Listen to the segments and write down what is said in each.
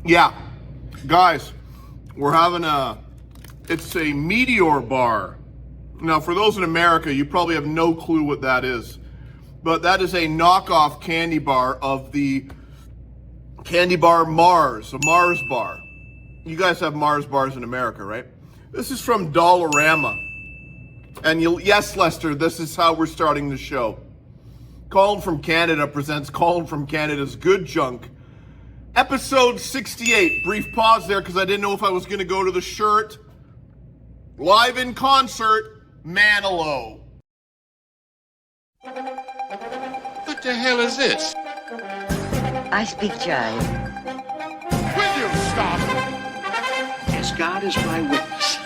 Yeah, guys, we're having it's a Meteor bar. Now, for those in America, you probably have no clue what that is. But that is a knockoff candy bar of the candy bar Mars, a Mars bar. You guys have Mars bars in America, right? This is from Dollarama. And yes, Lester, this is how we're starting the show. Colin from Canada presents Colin from Canada's Good Junk. Episode 68. Brief pause there because I didn't know if I was going to go to the shirt. Live in concert, MacLeod. What the hell is this? I speak jive. Will you stop? As God is my witness,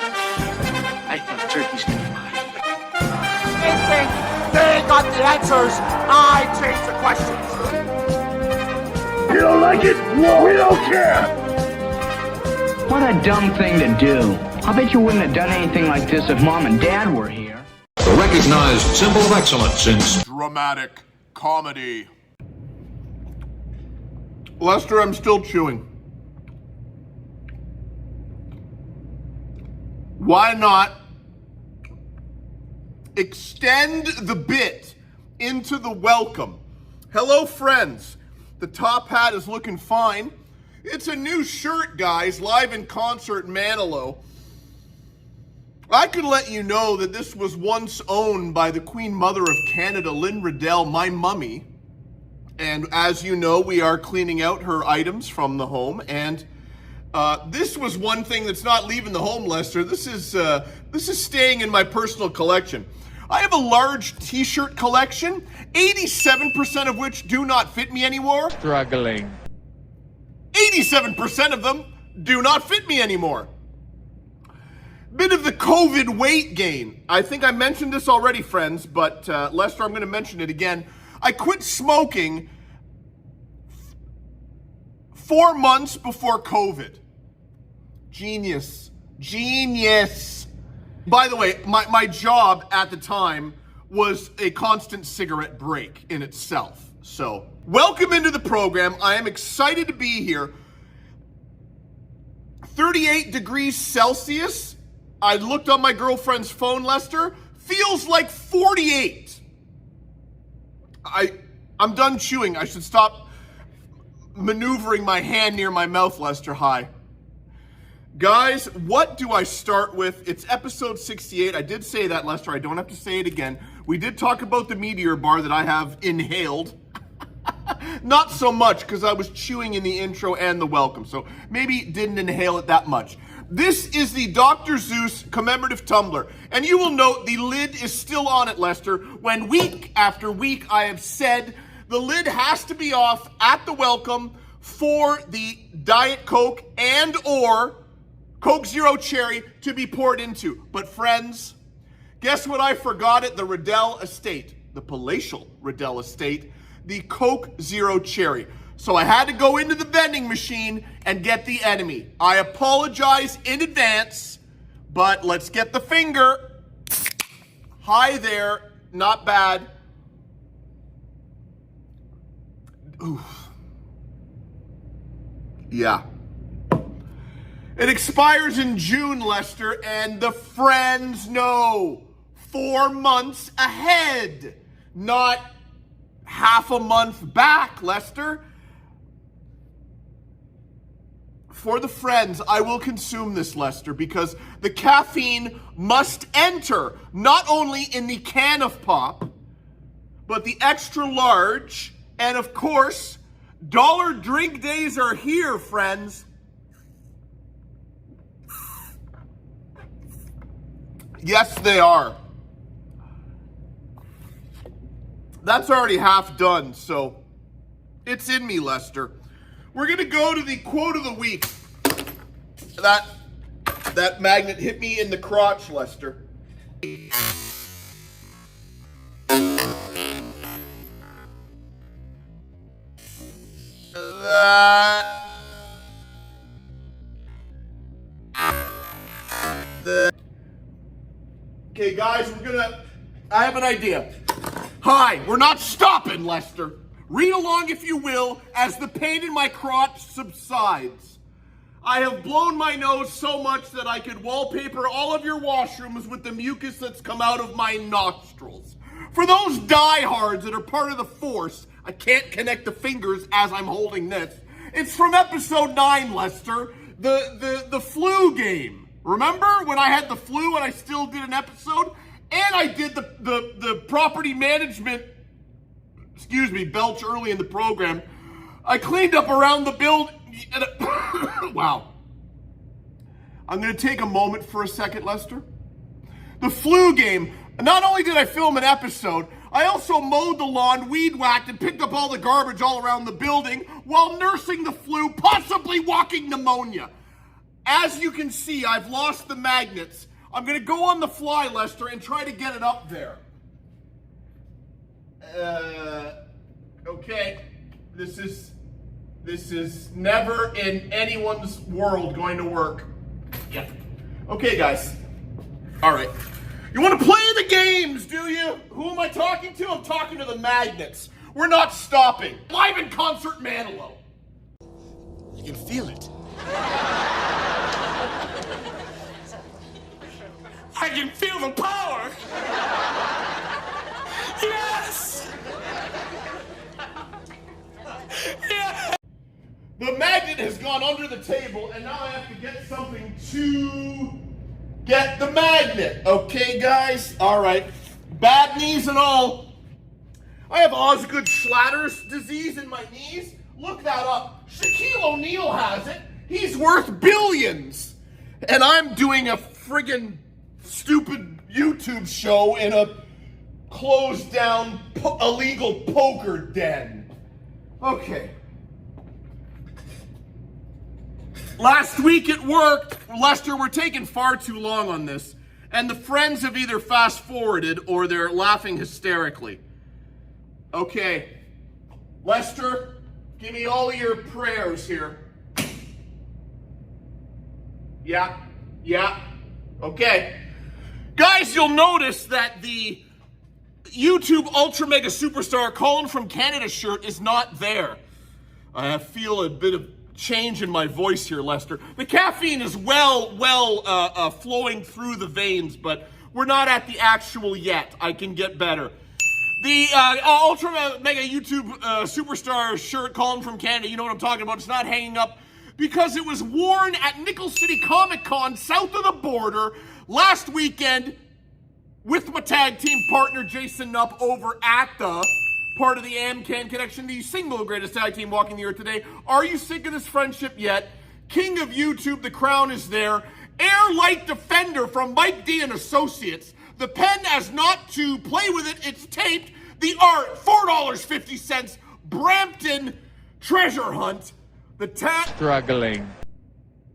I thought turkeys could fly. They think they got the answers. I change the questions. You don't like it? We don't care. What a dumb thing to do. I bet you wouldn't have done anything like this if Mom and Dad were here. The recognized symbol of excellence in Dramatic comedy. Lester, I'm still chewing. Why not extend the bit into the welcome? Hello, friends. The top hat is looking fine. It's a new shirt, guys, live in concert, MacLeod. I could let you know that this was once owned by the Queen Mother of Canada, Lynn Riddell, my mummy. And as you know, we are cleaning out her items from the home. And this was one thing that's not leaving the home, Lester. This is staying in my personal collection. I have a large t-shirt collection, 87% of which do not fit me anymore. Struggling. 87% of them do not fit me anymore. Bit of the COVID weight gain. I think I mentioned this already, friends, but Lester, I'm going to mention it again. I quit smoking 4 months before COVID. Genius. Genius. By the way, my job at the time was a constant cigarette break in itself. So, welcome into the program. I am excited to be here. 38 degrees Celsius. I looked on my girlfriend's phone, Lester. Feels like 48. I'm done chewing. I should stop maneuvering my hand near my mouth, Lester. Hi. Guys, what do I start with? It's episode 68. I did say that, Lester. I don't have to say it again. We did talk about the Meteor bar that I have inhaled. Not so much because I was chewing in the intro and the welcome. So maybe didn't inhale it that much. This is the Dr. Zeus commemorative tumbler. And you will note the lid is still on it, Lester, when week after week I have said the lid has to be off at the welcome for the Diet Coke and or Coke Zero Cherry to be poured into. But friends, guess what I forgot at the Riddell estate? The palatial Riddell estate, the Coke Zero Cherry. So I had to go into the vending machine and get the enemy. I apologize in advance, but let's get the finger. Hi there, not bad. Oof. Yeah. It expires in June, Lester, and the friends know 4 months ahead, not half a month back, Lester. For the friends, I will consume this, Lester, because the caffeine must enter not only in the can of pop, but the extra large, and of course, dollar drink days are here, friends. Yes, they are. That's already half done, so it's in me, Lester. We're going to go to the quote of the week. That magnet hit me in the crotch, Lester. Okay, guys, I have an idea. Hi, we're not stopping, Lester. Read along if you will as the pain in my crotch subsides. I have blown my nose so much that I could wallpaper all of your washrooms with the mucus that's come out of my nostrils. For those diehards that are part of the force, I can't connect the fingers as I'm holding this. It's from episode 9, Lester, the flu game. Remember when I had the flu and I still did an episode? And I did the property management, belch early in the program. I cleaned up around the building. Wow. I'm going to take a moment for a second, Lester. The flu game. Not only did I film an episode, I also mowed the lawn, weed whacked, and picked up all the garbage all around the building while nursing the flu, possibly walking pneumonia. As you can see, I've lost the magnets. I'm going to go on the fly, Lester, and try to get it up there. Okay. This is never in anyone's world going to work. Yeah. Okay, guys. All right. You want to play the games, do you? Who am I talking to? I'm talking to the magnets. We're not stopping. Live in concert, Manilow. I can feel it. I can feel the power. Yes. Yes. The magnet has gone under the table, and now I have to get something to get the magnet. Okay, guys? All right. Bad knees and all. I have Osgood Schlatter's disease in my knees. Look that up. Shaquille O'Neal has it. He's worth billions. And I'm doing a friggin' stupid YouTube show in a closed down illegal poker den. Okay. Last week it worked. Lester, we're taking far too long on this. And the friends have either fast forwarded or they're laughing hysterically. Okay. Lester, give me all of your prayers here. Yeah. Okay. Guys, you'll notice that the YouTube Ultra Mega Superstar Colin from Canada shirt is not there. I feel a bit of change in my voice here, Lester. The caffeine is well flowing through the veins, but we're not at the actual yet. I can get better. The Ultra Mega YouTube Superstar shirt, Colin from Canada, you know what I'm talking about. It's not hanging up because it was worn at Nickel City Comic Con south of the border last weekend with my tag team partner Jason Nupp over at the part of the AmCan Connection, the single greatest tag team walking the earth today. Are you sick of this friendship yet? King of YouTube, the crown is there. Air Light Defender from Mike D and Associates. The pen as not to play with it, it's taped. The art, $4.50. Brampton Treasure Hunt. Struggling.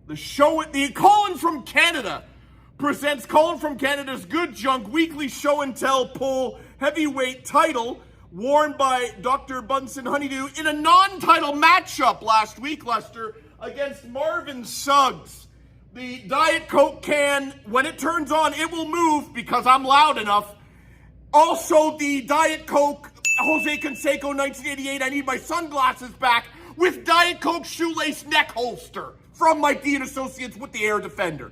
The show, the Colin from Canada presents Colin from Canada's Good Junk Weekly Show and Tell Pull Heavyweight title, worn by Dr. Bunsen Honeydew in a non-title matchup last week, Lester, against Marvin Suggs. The Diet Coke can, when it turns on, it will move because I'm loud enough. Also, the Diet Coke Jose Canseco 1988, I need my sunglasses back, with Diet Coke shoelace neck holster from Mike D and Associates with the Air Defender.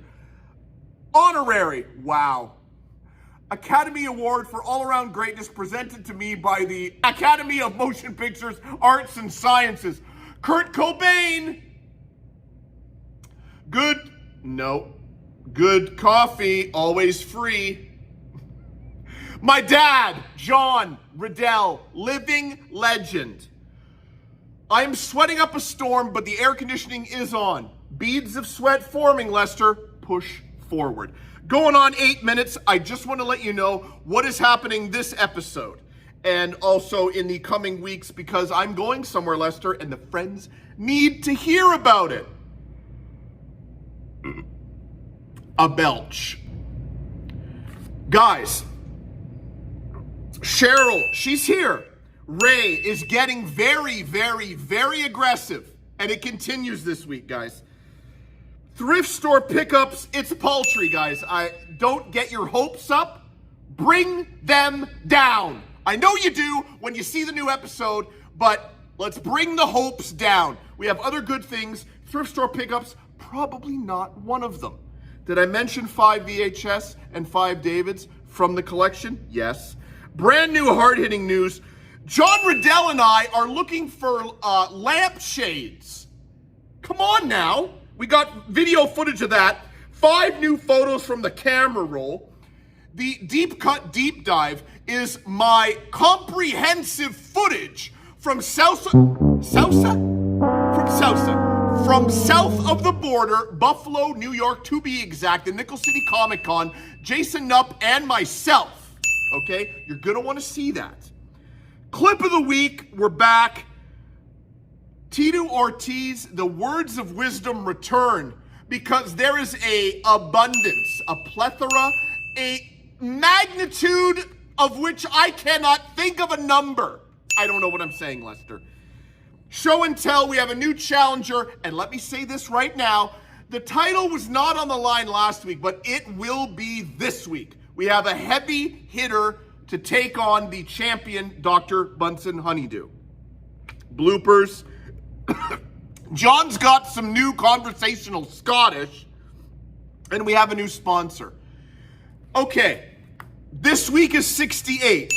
Honorary, wow. Academy Award for all-around greatness presented to me by the Academy of Motion Pictures, Arts and Sciences. Kurt Cobain. Good coffee, always free. My dad, John Riddell, living legend. I am sweating up a storm, but the air conditioning is on. Beads of sweat forming, Lester. Push forward. Going on 8 minutes, I just want to let you know what is happening this episode and also in the coming weeks because I'm going somewhere, Lester, and the friends need to hear about it. A belch. Guys, Cheryl, she's here. Ray is getting very, very, very aggressive, and it continues this week, guys. Thrift store pickups, it's paltry, guys. Don't get your hopes up. Bring them down. I know you do when you see the new episode, But let's bring the hopes down. We have other good things. Thrift store pickups, probably not one of them. Did I mention 5 VHS and 5 Davids from the collection? Yes. Brand new hard-hitting news. John Riddell and I are looking for lampshades. Come on now. We got video footage of that. 5 new photos from the camera roll. The deep cut deep dive is my comprehensive footage from south of the border, Buffalo, New York, to be exact, the Nickel City Comic Con, Jason Knupp and myself. Okay, you're gonna want to see that. Clip of the week, we're back. Tito Ortiz, the words of wisdom return, because there is a abundance, a plethora, a magnitude of which I cannot think of a number. I don't know what I'm saying, Lester. Show and tell, we have a new challenger, and let me say this right now. The title was not on the line last week, but it will be this week. We have a heavy hitter to take on the champion, Dr. Bunsen Honeydew. Bloopers. John's got some new conversational Scottish, and we have a new sponsor. Okay, this week is 68.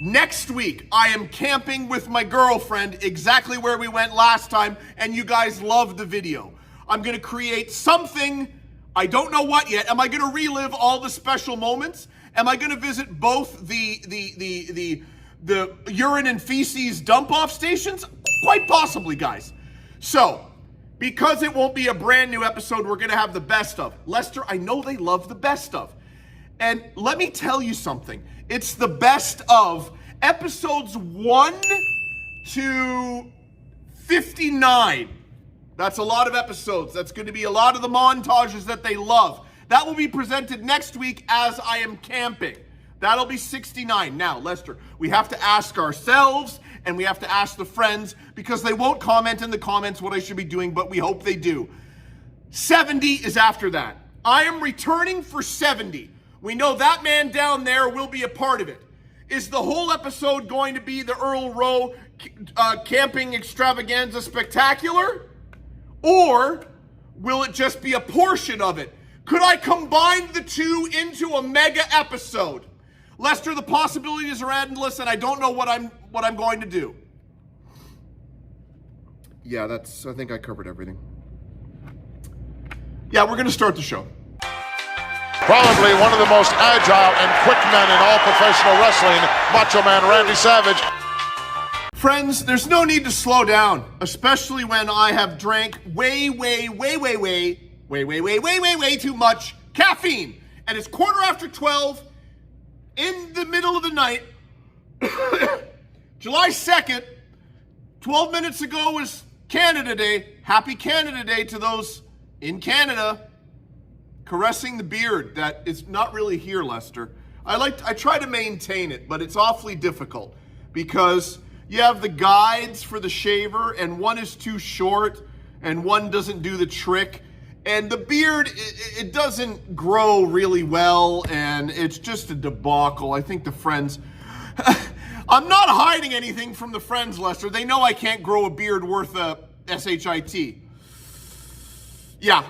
Next week, I am camping with my girlfriend exactly where we went last time, and you guys loved the video. I'm going to create something, I don't know what yet. Am I going to relive all the special moments? Am I going to visit both the urine and feces dump-off stations? Quite possibly, guys. So, because it won't be a brand new episode, we're going to have the best of. Lester, I know they love the best of. And let me tell you something. It's the best of episodes 1 to 59. That's a lot of episodes. That's going to be a lot of the montages that they love. That will be presented next week as I am camping. That'll be 69. Now, Lester, we have to ask ourselves and we have to ask the friends because they won't comment in the comments what I should be doing, but we hope they do. 70 is after that. I am returning for 70. We know that man down there will be a part of it. Is the whole episode going to be the Earl Rowe camping extravaganza spectacular? Or will it just be a portion of it? Could I combine the two into a mega episode? Lester, the possibilities are endless, and I don't know what I'm going to do. Yeah, I think I covered everything. Yeah, we're going to start the show. Probably one of the most agile and quick men in all professional wrestling, Macho Man Randy Savage. Friends, there's no need to slow down, especially when I have drank way too much caffeine. And it's 12:15 in the middle of the night, July 2nd, 12 minutes ago was Canada Day. Happy Canada Day to those in Canada. Caressing the beard that is not really here, Lester. I try to maintain it, but it's awfully difficult because you have the guides for the shaver and one is too short and one doesn't do the trick. And the beard, it doesn't grow really well and it's just a debacle. I think the friends, I'm not hiding anything from the friends, Lester. They know I can't grow a beard worth a SHIT. Yeah,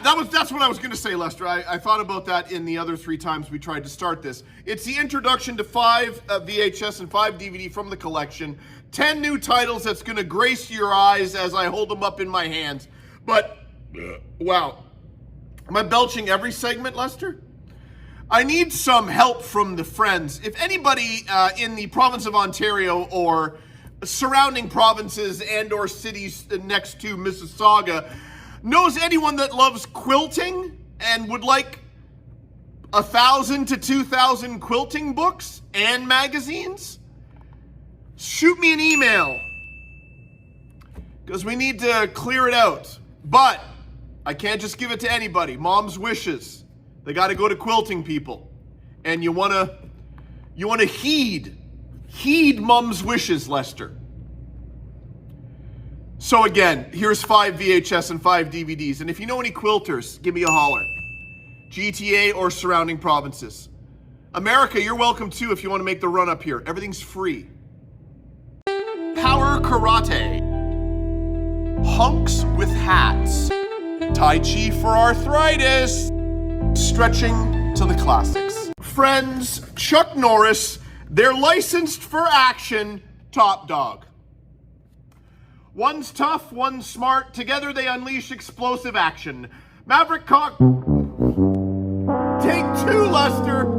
that's what I was going to say, Lester. I thought about that in the other 3 times we tried to start this. It's the introduction to 5 VHS and 5 DVD from the collection. 10 new titles that's going to grace your eyes as I hold them up in my hands. But, wow. Am I belching every segment, Lester? I need some help from the friends. If anybody in the province of Ontario or surrounding provinces and or cities next to Mississauga knows anyone that loves quilting and would like 1,000 to 2,000 quilting books and magazines, shoot me an email because we need to clear it out. But I can't just give it to anybody. Mom's wishes. They got to go to quilting people. And you want to heed Mom's wishes, Lester. So again, here's 5 VHS and 5 DVDs. And if you know any quilters, give me a holler. GTA or surrounding provinces. America, you're welcome too if you want to make the run up here. Everything's free. power karate, hunks with hats, Tai Chi for arthritis, stretching to the classics. Friends, Chuck Norris, they're licensed for action, top dog. One's tough, one's smart. Together they unleash explosive action. Maverick Cop. Take two, Lester.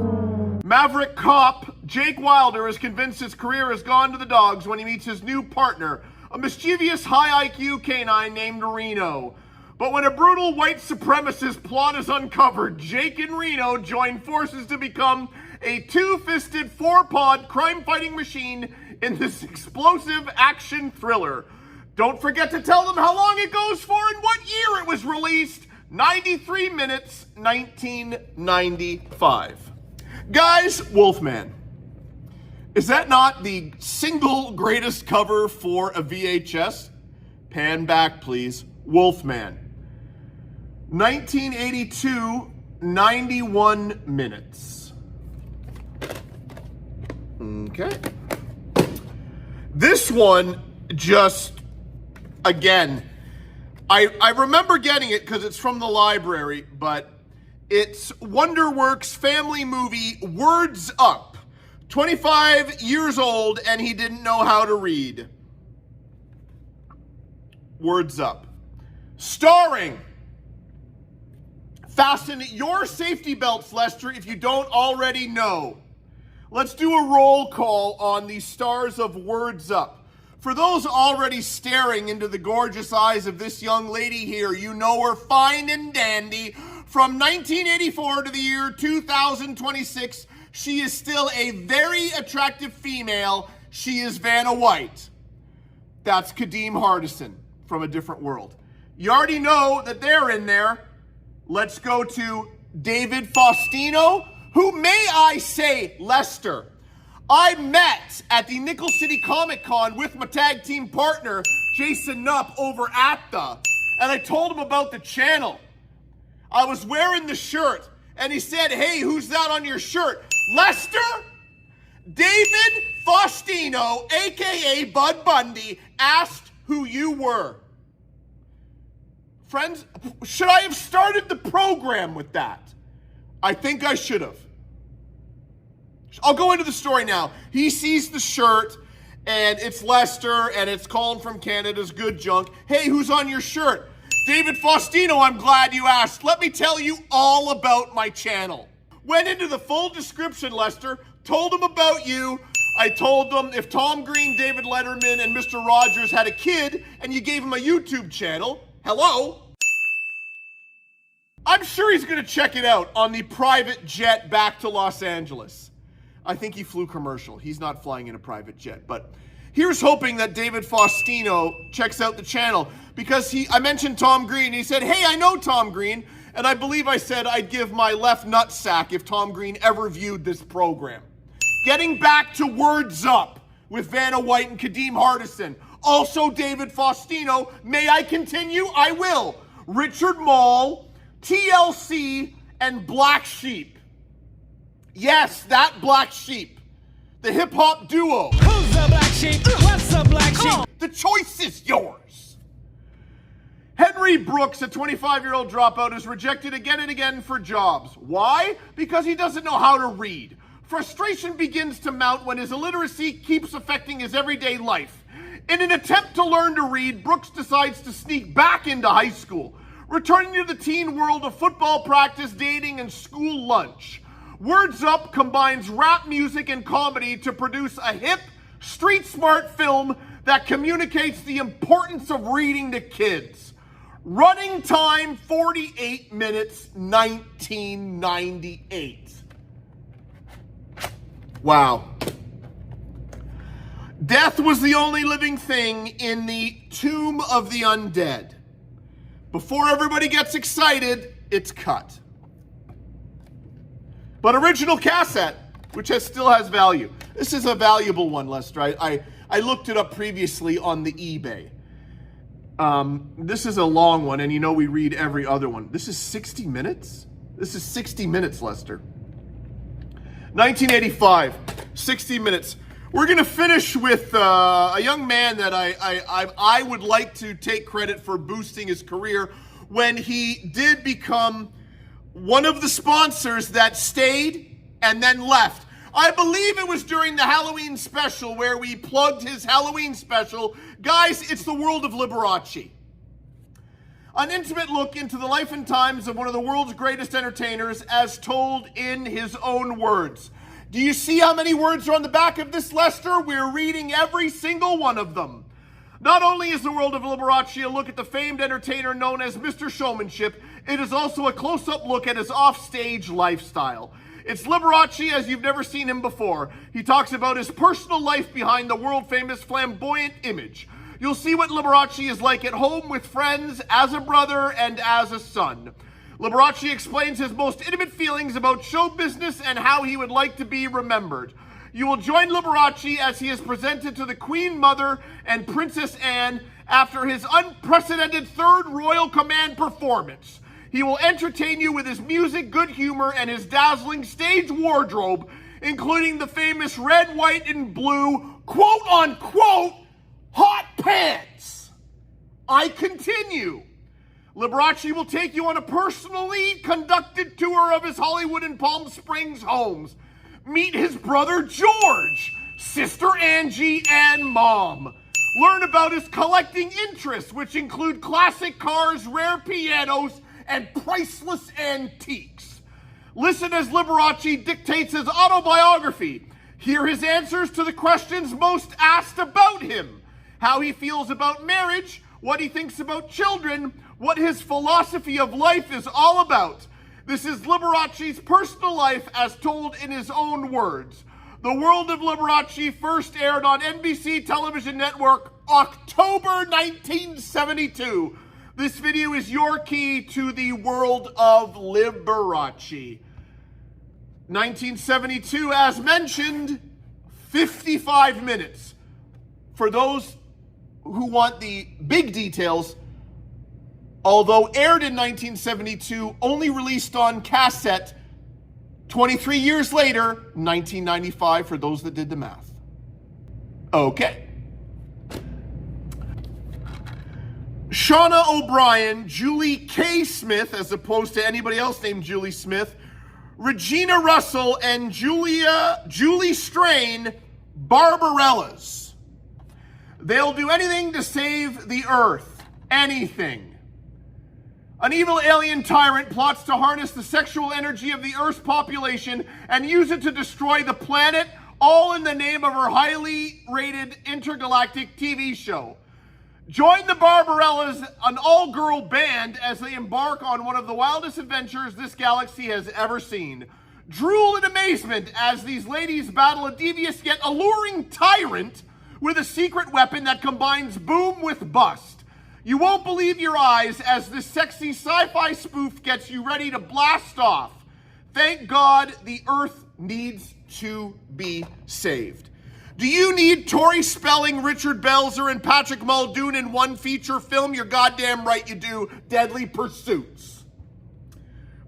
Maverick Cop Jake Wilder is convinced his career has gone to the dogs when he meets his new partner, a mischievous high IQ canine named Reno. But when a brutal white supremacist plot is uncovered, Jake and Reno join forces to become a two-fisted, four-pawed crime-fighting machine in this explosive action thriller. Don't forget to tell them how long it goes for and what year it was released. 93 minutes, 1995. Guys, Wolfman. Is that not the single greatest cover for a VHS? Pan back, please. Wolfman. 1982, 91 minutes. Okay. This one just, again, I remember getting it because it's from the library, but it's Wonderworks family movie Words Up. 25 years old and he didn't know how to read. Words Up. Starring, fasten your safety belts, Lester, if you don't already know. Let's do a roll call on the stars of Words Up. For those already staring into the gorgeous eyes of this young lady here, you know her fine and dandy. From 1984 to the year 2026, she is still a very attractive female. She is Vanna White. That's Kadeem Hardison from A Different World. You already know that they're in there. Let's go to David Faustino, who, may I say, Lester, I met at the Nickel City Comic Con with my tag team partner, Jason Nupp, over at and I told him about the channel. I was wearing the shirt, and he said, hey, who's that on your shirt? Lester? David Faustino, a.k.a. Bud Bundy, asked who you were. Friends, should I have started the program with that? I think I should have. I'll go into the story now. He sees the shirt, and it's Lester, and it's Colin from Canada's Good Junk. Hey, who's on your shirt? David Faustino, I'm glad you asked. Let me tell you all about my channel. Went into the full description, Lester. Told them about you. I told them if Tom Green, David Letterman, and Mr. Rogers had a kid, and you gave him a YouTube channel, hello? I'm sure he's going to check it out on the private jet back to Los Angeles. I think he flew commercial. He's not flying in a private jet. But here's hoping that David Faustino checks out the channel because I mentioned Tom Green. He said, hey, I know Tom Green. And I believe I said I'd give my left nutsack if Tom Green ever viewed this program. Getting back to Words Up with Vanna White and Kadeem Hardison. Also David Faustino. May I continue? I will. Richard Mall, TLC, and Black Sheep. Yes, that Black Sheep. The hip-hop duo. Who's the Black Sheep? What's the Black Sheep? The choice is yours. Henry Brooks, a 25-year-old dropout, is rejected again and again for jobs. Why? Because he doesn't know how to read. Frustration begins to mount when his illiteracy keeps affecting his everyday life. In an attempt to learn to read, Brooks decides to sneak back into high school, returning to the teen world of football practice, dating, and school lunch. Words Up combines rap music and comedy to produce a hip, street-smart film that communicates the importance of reading to kids. Running time, 48 minutes, 1998. Wow. Death was the only living thing in the Tomb of the Undead. Before everybody gets excited, it's cut. But original cassette, which still has value. This is a valuable one, Lester. I looked it up previously on the eBay. This is a long one, and you know we read every other one. This is 60 minutes? This is 60 minutes, Lester. 1985, 60 minutes. We're going to finish with a young man that I would like to take credit for boosting his career when he did become one of the sponsors that stayed and then left. I believe it was during the Halloween special where we plugged his Halloween special. Guys, it's the world of Liberace. An intimate look into the life and times of one of the world's greatest entertainers as told in his own words. Do you see how many words are on the back of this, Lester? We're reading every single one of them. Not only is the world of Liberace a look at the famed entertainer known as Mr. Showmanship, it is also a close-up look at his offstage lifestyle. It's Liberace as you've never seen him before. He talks about his personal life behind the world-famous flamboyant image. You'll see what Liberace is like at home with friends, as a brother, and as a son. Liberace explains his most intimate feelings about show business and how he would like to be remembered. You will join Liberace as he is presented to the Queen Mother and Princess Anne after his unprecedented third Royal Command performance. He will entertain you with his music, good humor, and his dazzling stage wardrobe, including the famous red, white, and blue, quote-unquote, hot pants. I continue. Liberace will take you on a personally conducted tour of his Hollywood and Palm Springs homes. Meet his brother George, sister Angie, and mom. Learn about his collecting interests, which include classic cars, rare pianos, and priceless antiques. Listen as Liberace dictates his autobiography. Hear his answers to the questions most asked about him. How he feels about marriage, what he thinks about children, what his philosophy of life is all about. This is Liberace's personal life as told in his own words. The World of Liberace first aired on NBC television network October 1972. This video is your key to the world of Liberace. 1972, as mentioned, 55 minutes. For those who want the big details, although aired in 1972, only released on cassette 23 years later, 1995, for those that did the math. Okay. Shauna O'Brien, Julie K. Smith, as opposed to anybody else named Julie Smith, Regina Russell, and Julie Strain, Barbarellas. They'll do anything to save the earth. Anything. An evil alien tyrant plots to harness the sexual energy of the Earth's population and use it to destroy the planet, all in the name of her highly rated intergalactic TV show. Join the Barbarellas, an all-girl band, as they embark on one of the wildest adventures this galaxy has ever seen. Drool in amazement as these ladies battle a devious yet alluring tyrant with a secret weapon that combines boom with bust. You won't believe your eyes as this sexy sci-fi spoof gets you ready to blast off. Thank God the Earth needs to be saved. Do you need Tori Spelling, Richard Belzer, and Patrick Muldoon in one feature film? You're goddamn right you do. Deadly Pursuits.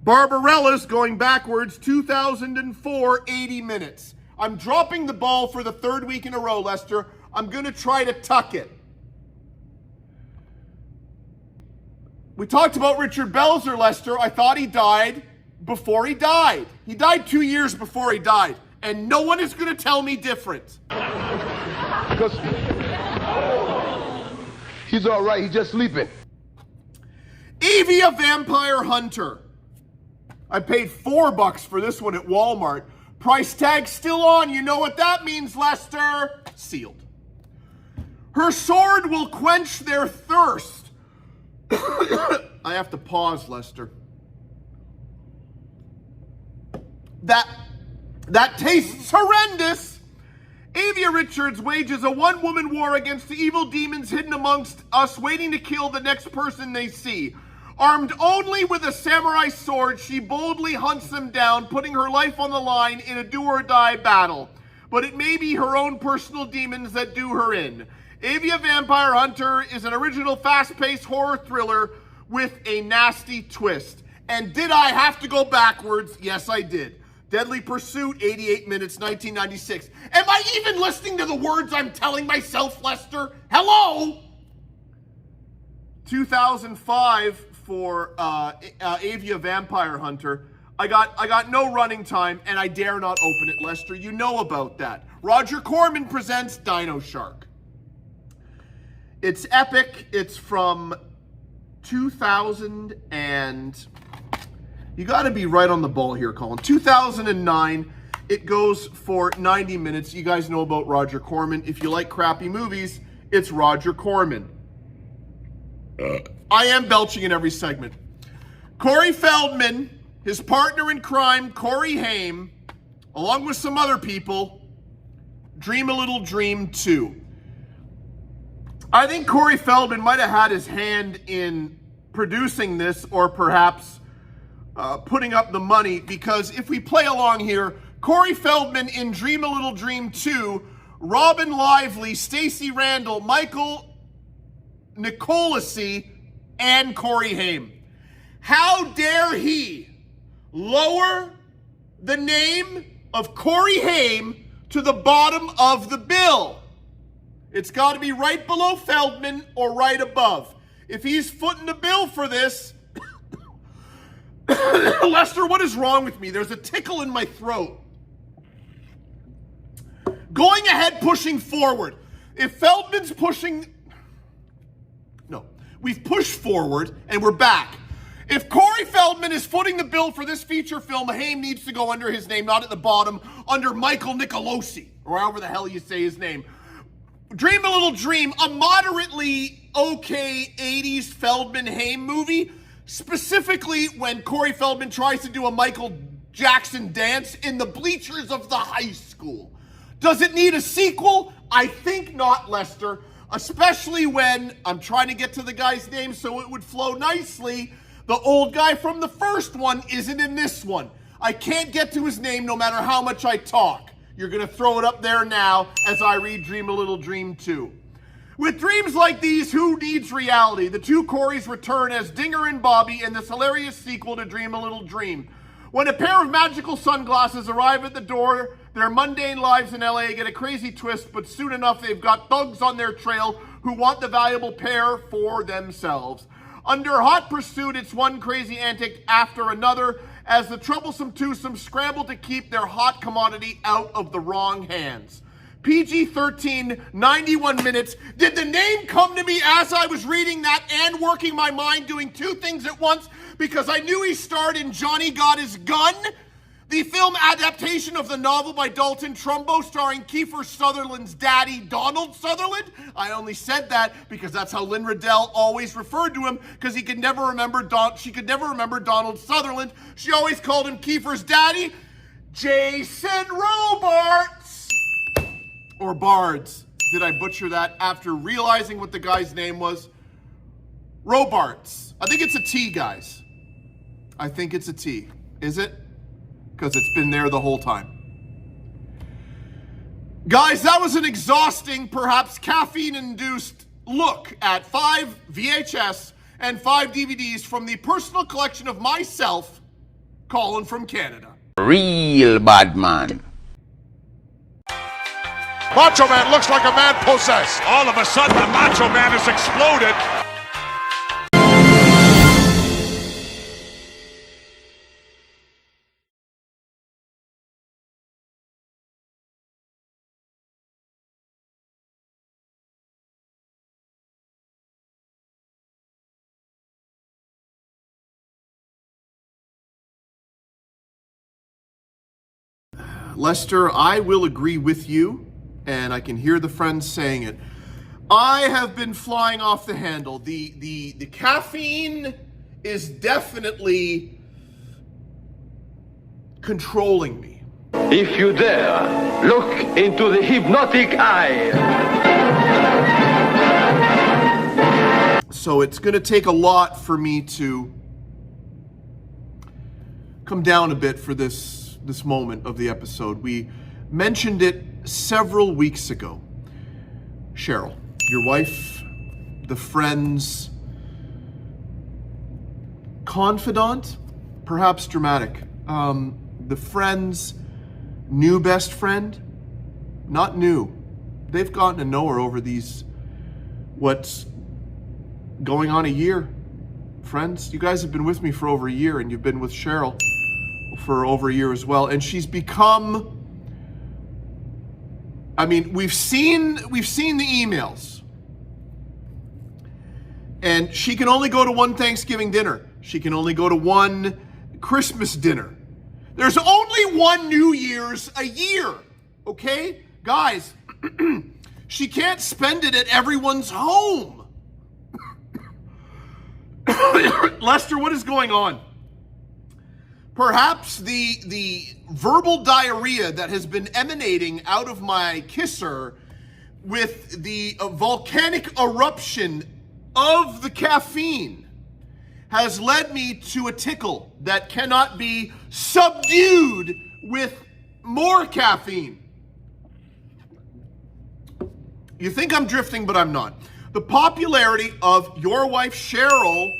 Barbarellas, going backwards, 2004, 80 minutes. I'm dropping the ball for the third week in a row, Lester. I'm going to try to tuck it. We talked about Richard Belzer, Lester. I thought he died before he died. He died 2 years before he died. And no one is going to tell me different. Because he's all right. He's just sleeping. Evie, a Vampire Hunter. I paid $4 for this one at Walmart. Price tag still on. You know what that means, Lester. Sealed. Her sword will quench their thirst. I have to pause, Lester. That tastes horrendous. Avia Richards wages a one-woman war against the evil demons hidden amongst us, waiting to kill the next person they see. Armed only with a samurai sword, she boldly hunts them down, putting her life on the line in a do-or-die battle. But it may be her own personal demons that do her in. Avia Vampire Hunter is an original fast-paced horror thriller with a nasty twist. And did I have to go backwards? Yes, I did. Deadly Pursuit, 88 minutes, 1996. Am I even listening to the words I'm telling myself, Lester? Hello? 2005 for Avia Vampire Hunter. I got no running time, and I dare not open it, Lester. You know about that. Roger Corman presents Dino Shark. It's epic. It's from 2000 and... You got to be right on the ball here, Colin. 2009. It goes for 90 minutes. You guys know about Roger Corman. If you like crappy movies, it's Roger Corman. I am belching in every segment. Corey Feldman, his partner in crime, Corey Haim, along with some other people, Dream a Little Dream 2. I think Corey Feldman might have had his hand in producing this, or perhaps putting up the money, because if we play along here, Corey Feldman in Dream a Little Dream 2, Robin Lively, Stacey Randall, Michael Nicolasi, and Corey Haim. How dare he lower the name of Corey Haim to the bottom of the bill? It's got to be right below Feldman or right above. If he's footing the bill for this, Lester, what is wrong with me? There's a tickle in my throat. Going ahead, pushing forward. If Feldman's pushing... No, we've pushed forward and we're back. If Corey Feldman is footing the bill for this feature film, Haim needs to go under his name, not at the bottom, under Michael Nicolosi, or however the hell you say his name. Dream a Little Dream, a moderately okay 80s Feldman Haim movie, specifically when Corey Feldman tries to do a Michael Jackson dance in the bleachers of the high school. Does it need a sequel? I think not, Lester. Especially when, I'm trying to get to the guy's name so it would flow nicely, the old guy from the first one isn't in this one. I can't get to his name no matter how much I talk. You're going to throw it up there now as I read Dream a Little Dream 2. With dreams like these, who needs reality? The two Coreys return as Dinger and Bobby in this hilarious sequel to Dream a Little Dream. When a pair of magical sunglasses arrive at the door, their mundane lives in LA get a crazy twist, but soon enough they've got thugs on their trail who want the valuable pair for themselves. Under hot pursuit, it's one crazy antic after another as the troublesome twosome scramble to keep their hot commodity out of the wrong hands. PG-13, 91 minutes. Did the name come to me as I was reading that and working my mind doing two things at once? Because I knew he starred in Johnny Got His Gun, the film adaptation of the novel by Dalton Trumbo starring Kiefer Sutherland's daddy, Donald Sutherland. I only said that because that's how Lynn Riddell always referred to him, because she could never remember Donald Sutherland. She always called him Kiefer's daddy, Jason Robards. Or Bards. Did I butcher that after realizing what the guy's name was? Robards. I think it's a T, guys. I think it's a T. Is it? Because it's been there the whole time. Guys, that was an exhausting, perhaps caffeine-induced look at 5 VHS and 5 DVDs from the personal collection of myself, Colin from Canada. Real bad man. Macho Man looks like a man possessed. All of a sudden, the Macho Man has exploded. Lester, I will agree with you. And I can hear the friends saying it. I have been flying off the handle. The caffeine is definitely controlling me. If you dare, look into the hypnotic eye. So it's going to take a lot for me to come down a bit for this moment of the episode. We mentioned it several weeks ago. Cheryl, your wife, the friend's confidant, perhaps dramatic. the friend's new best friend, not new. They've gotten to know her over these, what's going on a year. Friends, you guys have been with me for over a year, and you've been with Cheryl for over a year as well. And she's become, I mean, we've seen the emails. And she can only go to one Thanksgiving dinner. She can only go to one Christmas dinner. There's only one New Year's a year, okay? Guys, she can't spend it at everyone's home. Lester, what is going on? Perhaps the verbal diarrhea that has been emanating out of my kisser with the volcanic eruption of the caffeine has led me to a tickle that cannot be subdued with more caffeine. You think I'm drifting, but I'm not. The popularity of your wife Cheryl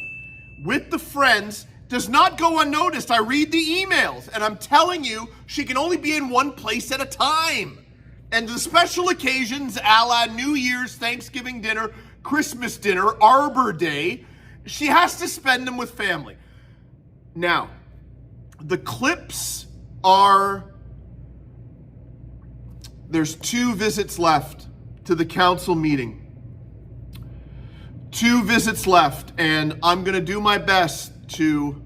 with the friends does not go unnoticed. I read the emails, and I'm telling you, she can only be in one place at a time. And the special occasions, a la New Year's, Thanksgiving dinner, Christmas dinner, Arbor Day, she has to spend them with family. Now, the clips are, there's 2 visits left to the council meeting. 2 visits left, and I'm gonna do my best to,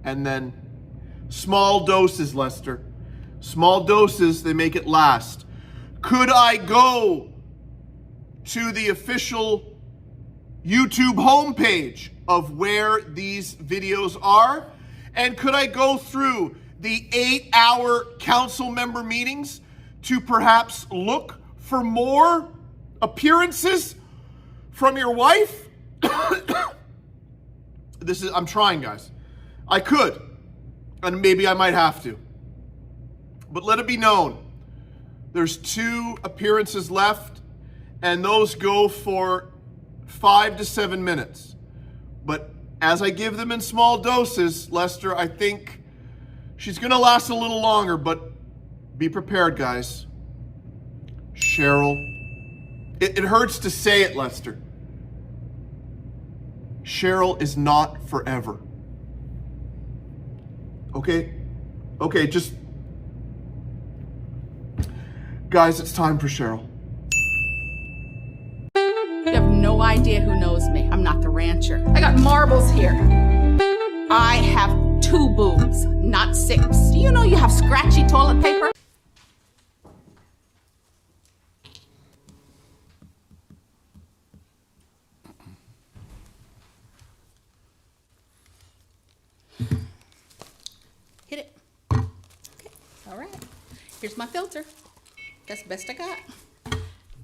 and then small doses, Lester. Small doses, they make it last. Could I go to the official YouTube homepage of where these videos are? And could I go through the 8-hour council member meetings to perhaps look for more appearances from your wife? I'm trying, guys. I could, and maybe I might have to. But let it be known, there's 2 appearances left, and those go for 5 to 7 minutes. But as I give them in small doses, Lester, I think she's gonna last a little longer, but be prepared, guys. Cheryl, it hurts to say it, Lester. Cheryl is not forever. Okay, just, guys, it's time for Cheryl. You have no idea who knows me. I'm not the rancher. I got marbles here. I have 2 boobs, not 6. Do you know you have scratchy toilet paper? Hit it. Okay, all right. Here's my filter. That's the best I got.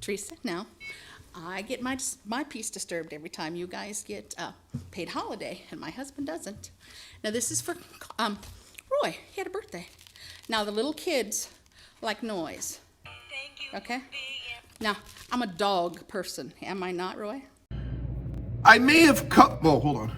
Teresa, now, I get my peace disturbed every time you guys get paid holiday, and my husband doesn't. Now, this is for Roy. He had a birthday. Now, the little kids like noise. Okay? Now, I'm a dog person. Am I not, Roy? I may have cut, well, hold on.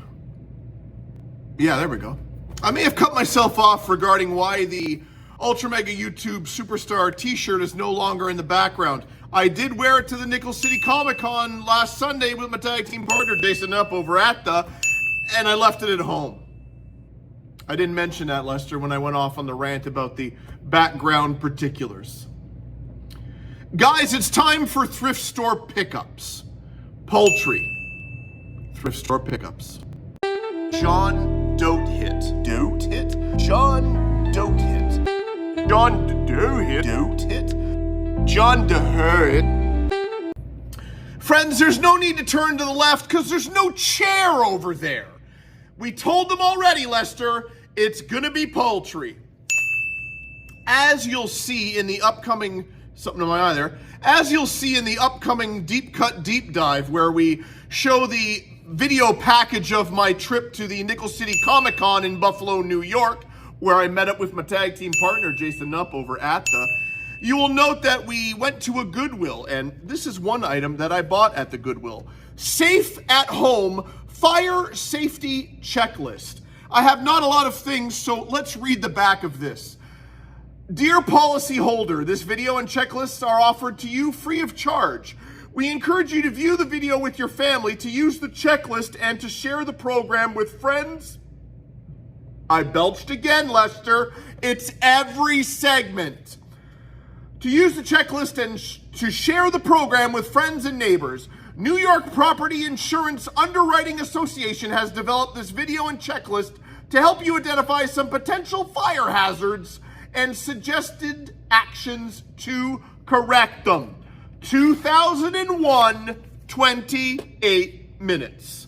Yeah, there we go. I may have cut myself off regarding why the Ultra Mega YouTube Superstar t-shirt is no longer in the background. I did wear it to the Nickel City Comic Con last Sunday with my tag team partner, Jason Up, over at and I left it at home. I didn't mention that, Lester, when I went off on the rant about the background particulars. Guys, it's time for thrift store pickups. Poultry. Thrift store pickups. John Dote Hit. Dote Hit? John Dote Hit. John Doe Hit. Dote Hit. John DeHurt. Friends, there's no need to turn to the left because there's no chair over there. We told them already, Lester, it's gonna be poultry. As you'll see in the upcoming, something in my eye there, as you'll see in the upcoming Deep Cut Deep Dive where we show the video package of my trip to the Nickel City Comic Con in Buffalo, New York, where I met up with my tag team partner, Jason Nupp, over at you will note that we went to a Goodwill, and this is one item that I bought at the Goodwill. Safe at Home Fire Safety Checklist. I have not a lot of things, so let's read the back of this. Dear policyholder, this video and checklists are offered to you free of charge. We encourage you to view the video with your family, to use the checklist, and to share the program with friends. I belched again, Lester. It's every segment. To use the checklist and to share the program with friends and neighbors. New York Property Insurance Underwriting Association has developed this video and checklist to help you identify some potential fire hazards and suggested actions to correct them. 2001, 28 minutes.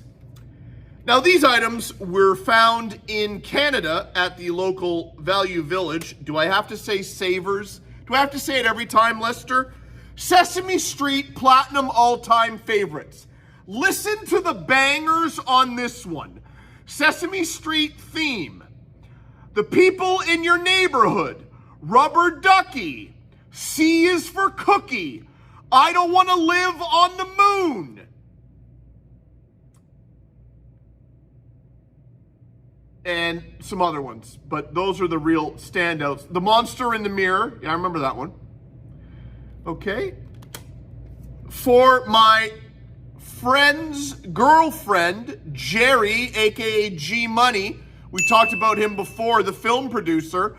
Now, these items were found in Canada at the local Value Village. Do I have to say Savers? Do I have to say it every time, Lester? Sesame Street Platinum All-Time Favorites. Listen to the bangers on this one. Sesame Street theme. The People in Your Neighborhood. Rubber Ducky. C is for Cookie. I Don't Want to Live on the Moon. And some other ones, but those are the real standouts. The Monster in the Mirror. Yeah, I remember that one. Okay. For my friend's girlfriend, Jerry, aka G Money, we talked about him before, the film producer.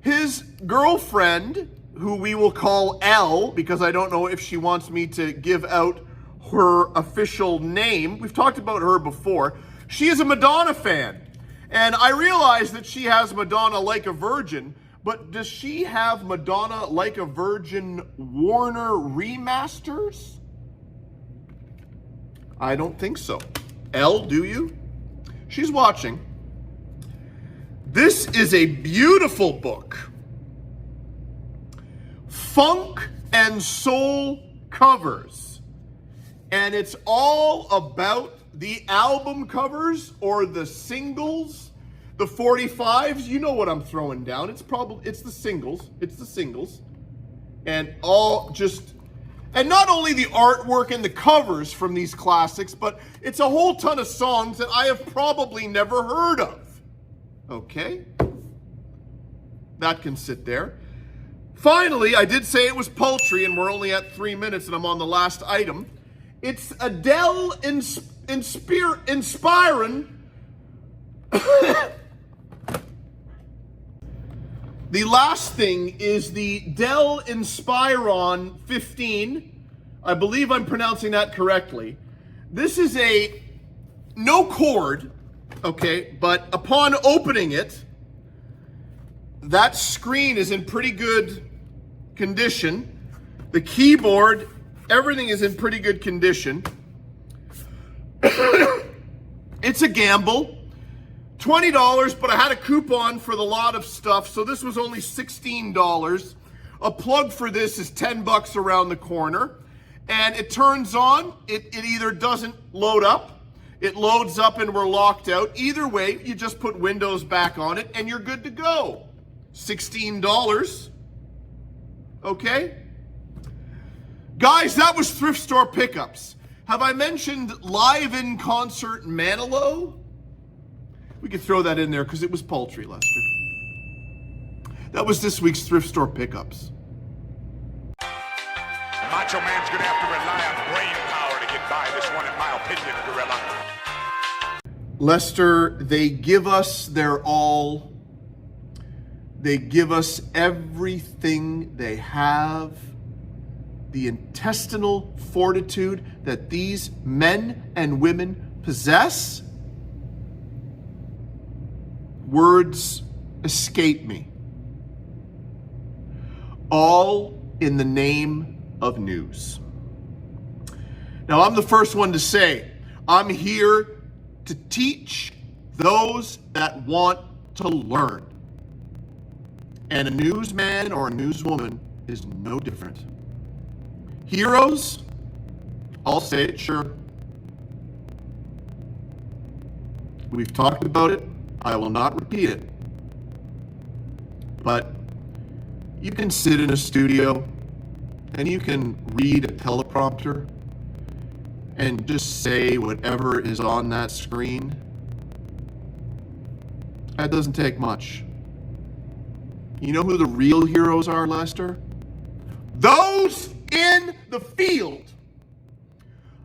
His girlfriend, who we will call L, because I don't know if she wants me to give out her official name. We've talked about her before. She is a Madonna fan. And I realize that she has Madonna Like a Virgin, but does she have Madonna Like a Virgin Warner remasters? I don't think so. Elle, do you? She's watching. This is a beautiful book. Funk and Soul Covers. And it's all about the album covers or the singles, the 45s. You know what I'm throwing down. It's the singles. It's the singles. And and not only the artwork and the covers from these classics, but it's a whole ton of songs that I have probably never heard of. Okay? That can sit there. Finally, I did say it was poultry, and we're only at 3 minutes, and I'm on the last item. It's Adele inspiring. The last thing is the Dell Inspiron 15. I believe I'm pronouncing that correctly. This is a no cord, okay, but upon opening it, that screen is in pretty good condition. The keyboard, everything is in pretty good condition. It's a gamble. $20, but I had a coupon for the lot of stuff, so this was only $16. A plug for this is $10 around the corner. And it turns on, it either doesn't load up, it loads up and we're locked out. Either way, you just put Windows back on it and you're good to go. $16. Okay? Guys, that was thrift store pickups. Have I mentioned live in concert Manilow? We could throw that in there because it was poultry, Lester. That was this week's thrift store pickups. Macho Man's gonna have to rely on brain power to get by this one, in my opinion, Gorilla. Lester, they give us their all. They give us everything they have. The intestinal fortitude that these men and women possess. Words escape me. All in the name of news. Now, I'm the first one to say, I'm here to teach those that want to learn. And a newsman or a newswoman is no different. Heroes, I'll say it, sure. We've talked about it. I will not repeat it. But you can sit in a studio and you can read a teleprompter and just say whatever is on that screen. That doesn't take much. You know who the real heroes are, Lester? Those in the field.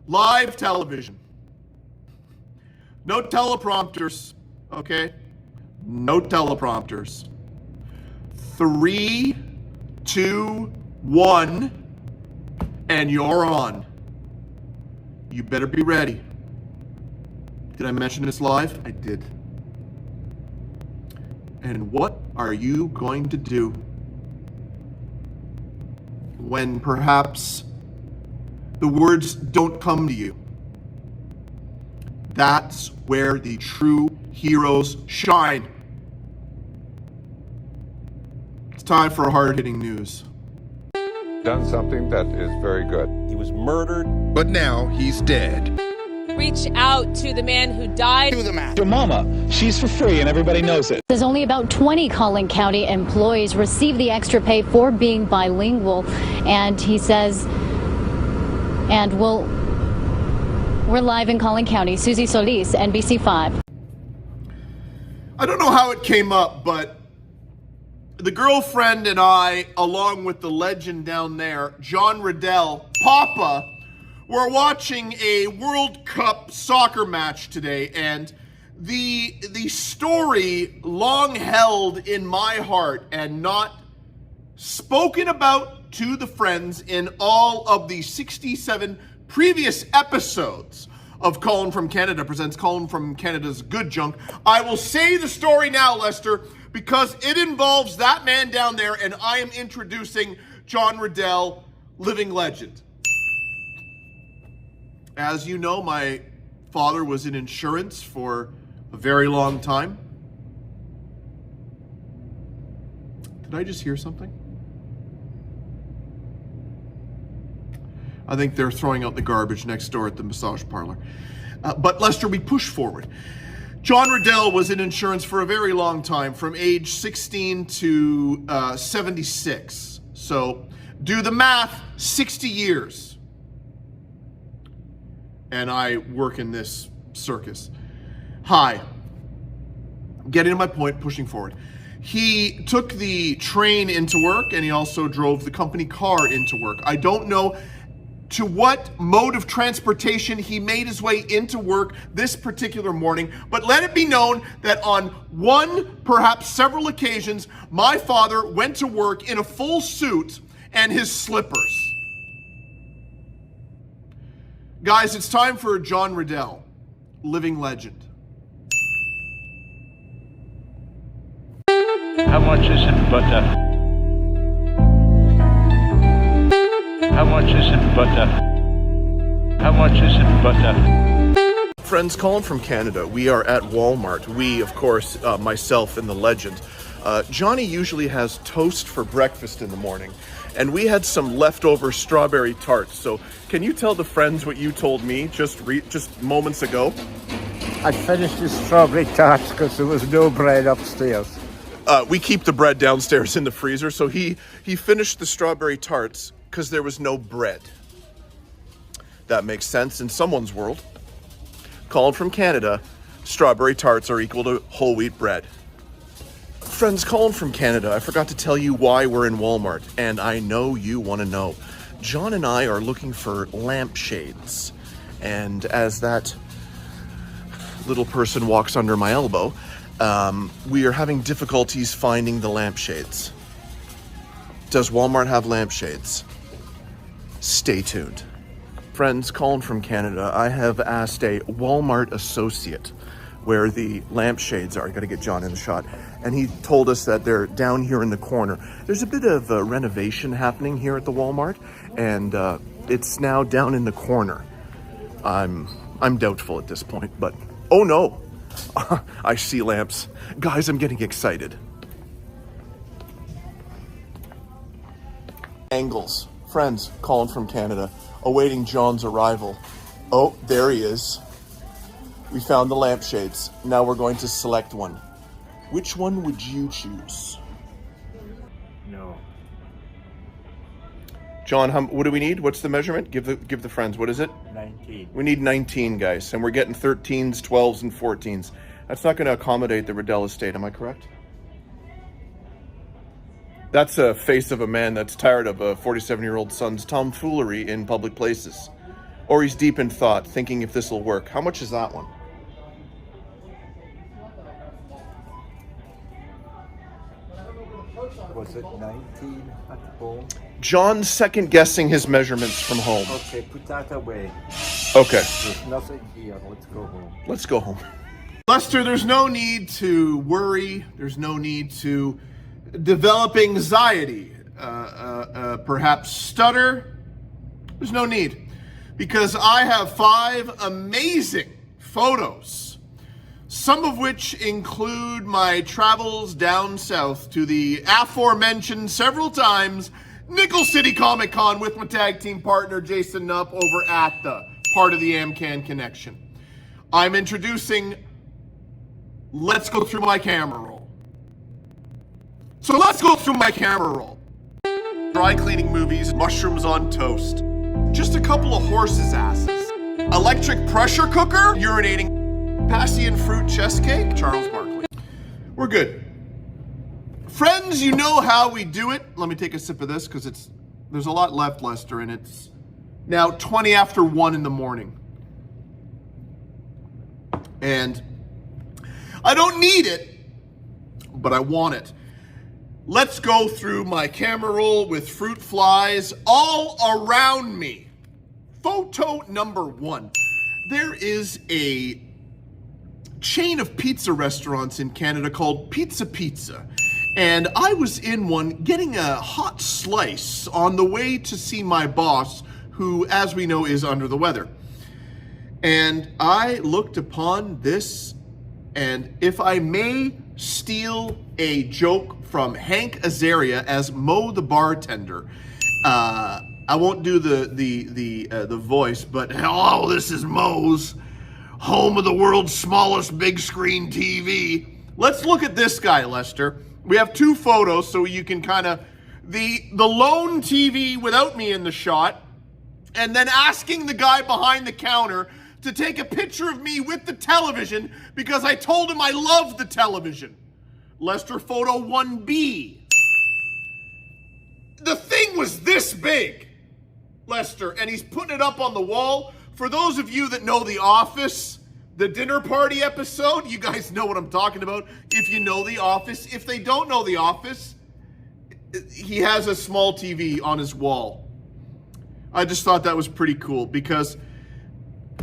Live television. No teleprompters, okay? No teleprompters. 3, 2, 1, and you're on. You better be ready. Did I mention it's live? I did. And what are you going to do when perhaps the words don't come to you? That's where the true heroes shine. It's time for hard-hitting news. Done something that is very good. He was murdered, but now he's dead. Reach out to the man who died. Do the math. Your mama, she's for free and everybody knows it. There's only about 20 Colin County employees receive the extra pay for being bilingual, and he says, and we're live in Colin County. Susie Solis, NBC5. I don't know how it came up, but the girlfriend and I, along with the legend down there, John Riddell, Papa, we're watching a World Cup soccer match today, and the story long held in my heart and not spoken about to the friends in all of the 67 previous episodes of Colin from Canada presents Colin from Canada's Good Junk. I will say the story now, Lester, because it involves that man down there, and I am introducing John Riddell, living legend. As you know, my father was in insurance for a very long time. Did I just hear something? I think they're throwing out the garbage next door at the massage parlor. But Lester, we push forward. John Riddell was in insurance for a very long time, from age 16 to 76. So do the math, 60 years. And I work in this circus. Hi. Getting to my point, pushing forward. He took the train into work, and he also drove the company car into work. I don't know to what mode of transportation he made his way into work this particular morning, but let it be known that on one, perhaps several occasions, my father went to work in a full suit and his slippers. Guys, it's time for John Riddell, living legend. How much is in butter? How much is in butter? How much is in butter? Friends, Colin from Canada. We are at Walmart. We, of course, myself and the legend. Johnny usually has toast for breakfast in the morning, and we had some leftover strawberry tarts. So can you tell the friends what you told me just moments ago? I finished the strawberry tarts because there was no bread upstairs. We keep the bread downstairs in the freezer, so he finished the strawberry tarts because there was no bread. That makes sense in someone's world. Colin from Canada, strawberry tarts are equal to whole wheat bread. Friends, Colin from Canada, I forgot to tell you why we're in Walmart, and I know you want to know. John and I are looking for lampshades, and as that little person walks under my elbow, we are having difficulties finding the lampshades. Does Walmart have lampshades? Stay tuned. Friends, Colin from Canada, I have asked a Walmart associate where the lampshades are. I gotta get John in the shot. And he told us that they're down here in the corner. There's a bit of renovation happening here at the Walmart, and it's now down in the corner. I'm doubtful at this point, but oh no, I see lamps. Guys, I'm getting excited. Angles. Friends, Colin from Canada, awaiting John's arrival. Oh, there he is. We found the lampshades. Now we're going to select one. Which one would you choose? No. John, what do we need? What's the measurement? Give the friends. What is it? 19. We need 19, guys, and we're getting 13s, 12s, and 14s. That's not going to accommodate the Riddell estate, am I correct? That's a face of a man that's tired of a 47-year-old son's tomfoolery in public places. Or he's deep in thought, thinking if this will work. How much is that one? Was it 19 at home? John's second-guessing his measurements from home. Okay, put that away. Okay. There's nothing here. Let's go home. Let's go home. Lester, there's no need to worry. There's no need to develop anxiety. Perhaps stutter. There's no need. Because I have 5 amazing photos, some of which include my travels down south to the aforementioned several times Nickel City Comic Con with my tag team partner Jason Nupp over at the part of the AmCan Connection. I'm introducing Let's Go Through My Camera Roll. So let's go through my camera roll. Dry cleaning movies, mushrooms on toast. Just a couple of horses' asses. Electric pressure cooker, urinating, passion fruit chest cake, Charles Barkley. We're good. Friends, you know how we do it. Let me take a sip of this because there's a lot left, Lester, and it's now 20 after 1 in the morning. And I don't need it, but I want it. Let's go through my camera roll with fruit flies all around me. Photo number 1. There is a chain of pizza restaurants in Canada called Pizza Pizza. And I was in one getting a hot slice on the way to see my boss, who, as we know, is under the weather. And I looked upon this, and if I may steal a joke from Hank Azaria as Mo the bartender, I won't do the voice, but hello, this is Mo's, home of the world's smallest big screen TV. Let's look at this guy, Lester. We have 2 photos, so you can kind of the lone TV without me in the shot, and then asking the guy behind the counter to take a picture of me with the television because I told him I love the television. Lester, photo 1B. The thing was this big, Lester, and he's putting it up on the wall. For those of you that know The Office, the dinner party episode, you guys know what I'm talking about if you know The Office. If they don't know The Office, he has a small TV on his wall. I just thought that was pretty cool because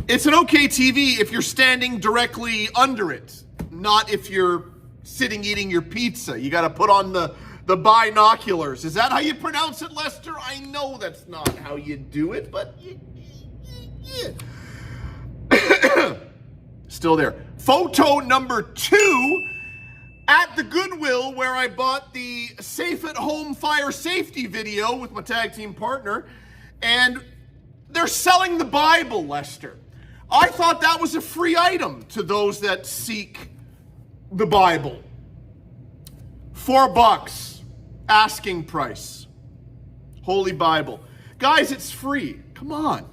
it's an okay TV if you're standing directly under it, not if you're sitting eating your pizza. You got to put on the binoculars. Is that how you pronounce it, Lester? I know that's not how you do it, but yeah. Still there. Photo number 2 at the Goodwill where I bought the Safe at Home fire safety video with my tag team partner, and they're selling the Bible, Lester. I thought that was a free item to those that seek the Bible. $4 asking price. Holy Bible. Guys, it's free. Come on.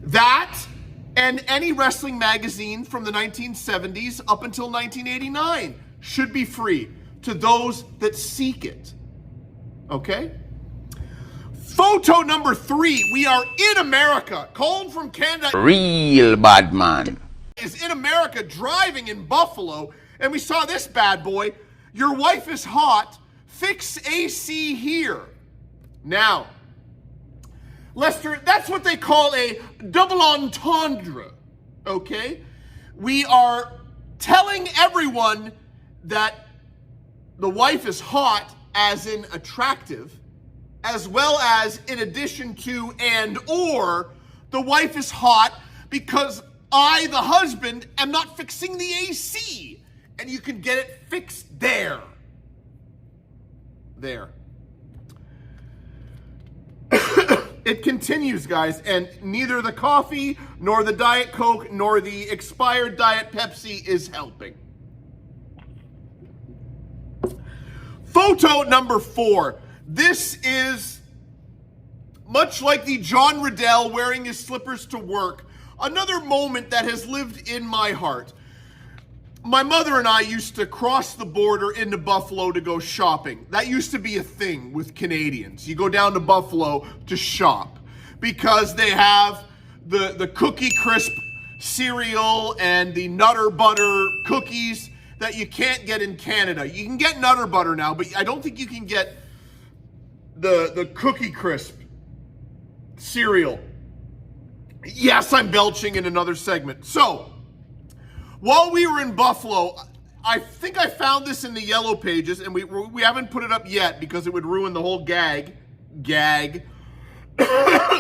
That and any wrestling magazine from the 1970s up until 1989 should be free to those that seek it. Okay? Photo number 3. We are in America. Colin from Canada. Real bad man. Is in America driving in Buffalo, and we saw this bad boy. Your wife is hot. Fix AC here. Now, Lester, that's what they call a double entendre, okay? We are telling everyone that the wife is hot, as in attractive, as well as in addition to and or the wife is hot because I, the husband, am not fixing the AC. And you can get it fixed there. There. It continues, guys, and neither the coffee, nor the Diet Coke, nor the expired Diet Pepsi is helping. Photo number 4. This is much like the John Riddell wearing his slippers to work. Another moment that has lived in my heart. My mother and I used to cross the border into Buffalo to go shopping. That used to be a thing with Canadians. You go down to Buffalo to shop because they have the Cookie Crisp cereal and the Nutter Butter cookies that you can't get in Canada. You can get Nutter Butter now, but I don't think you can get the Cookie Crisp cereal. Yes, I'm belching in another segment. So, while we were in Buffalo, I think I found this in the Yellow Pages, and we haven't put it up yet because it would ruin the whole gag.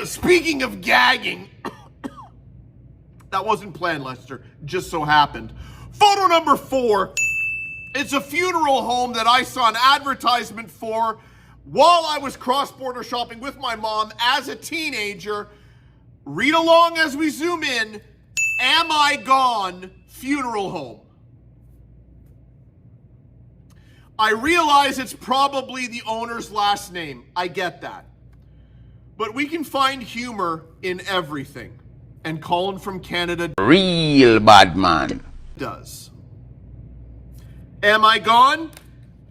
Speaking of gagging, that wasn't planned, Lester. Just so happened. Photo number 4. It's a funeral home that I saw an advertisement for while I was cross-border shopping with my mom as a teenager. Read along as we zoom in. Am I Gone? Funeral home. I realize it's probably the owner's last name. I get that. But we can find humor in everything. And Colin from Canada, Real bad man, does. Am I gone?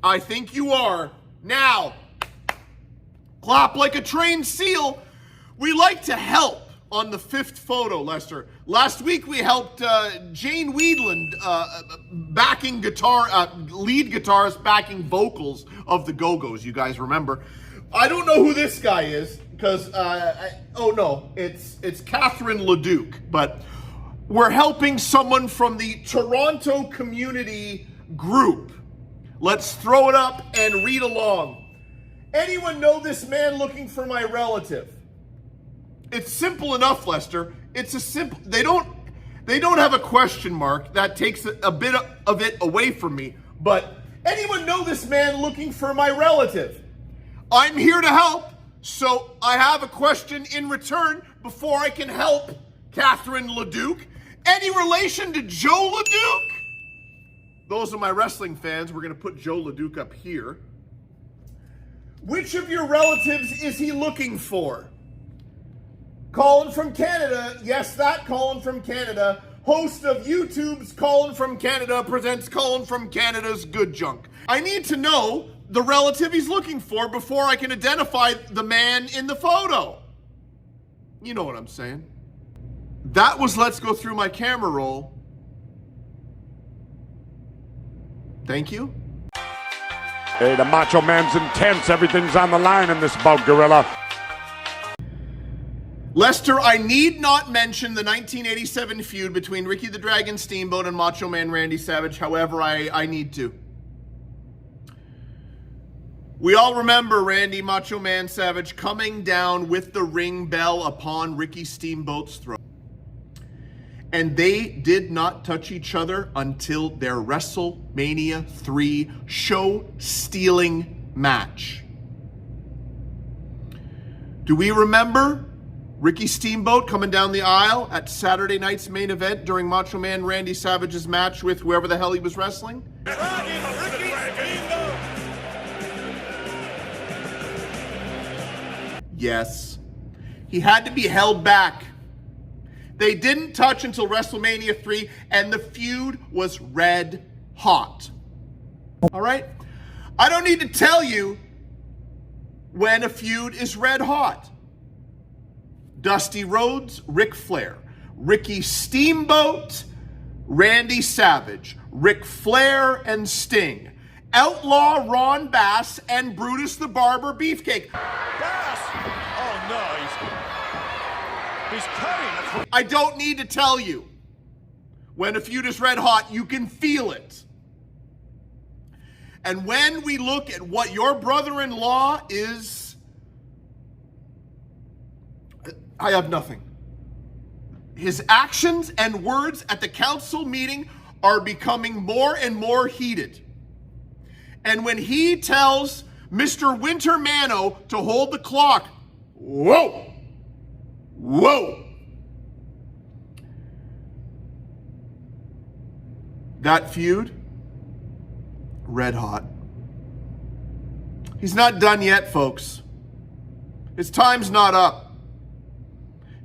I think you are. Now, clap like a trained seal. We like to help on the 5th photo, Lester. Last week we helped Jane Weedland backing guitar, lead guitarist backing vocals of the Go-Go's, you guys remember. I don't know who this guy is, because, oh no, it's Catherine Leduc, but we're helping someone from the Toronto community group. Let's throw it up and read along. Anyone know this man looking for my relative? It's simple enough, Lester. It's a simple, they don't have a question mark. That takes a bit of it away from me. But anyone know this man looking for my relative? I'm here to help, so I have a question in return before I can help Catherine Leduc. Any relation to Joe Leduc? Those are my wrestling fans. We're going to put Joe Leduc up here. Which of your relatives is he looking for? Colin from Canada. Yes, that Colin from Canada. Host of YouTube's Colin from Canada presents Colin from Canada's Good Junk. I need to know the relative he's looking for before I can identify the man in the photo. You know what I'm saying. That was Let's Go Through My Camera Roll. Thank you. Hey, the Macho Man's intense. Everything's on the line in this bout, Gorilla. Lester, I need not mention the 1987 feud between Ricky the Dragon Steamboat and Macho Man Randy Savage. However, I need to. We all remember Randy Macho Man Savage coming down with the ring bell upon Ricky Steamboat's throat. And they did not touch each other until their WrestleMania 3 show-stealing match. Do we remember Ricky Steamboat coming down the aisle at Saturday night's main event during Macho Man Randy Savage's match with whoever the hell he was wrestling? Yes. He had to be held back. They didn't touch until WrestleMania 3, and the feud was red hot. All right? I don't need to tell you when a feud is red hot. Dusty Rhodes, Ric Flair. Ricky Steamboat, Randy Savage. Ric Flair and Sting. Outlaw Ron Bass and Brutus the Barber Beefcake. Bass! Oh, no, he's cutting. I don't need to tell you. When a feud is red hot, you can feel it. And when we look at what your brother-in-law is, I have nothing. His actions and words at the council meeting are becoming more and more heated. And when he tells Mr. Wintermano to hold the clock, whoa, whoa. That feud, red hot. He's not done yet, folks. His time's not up.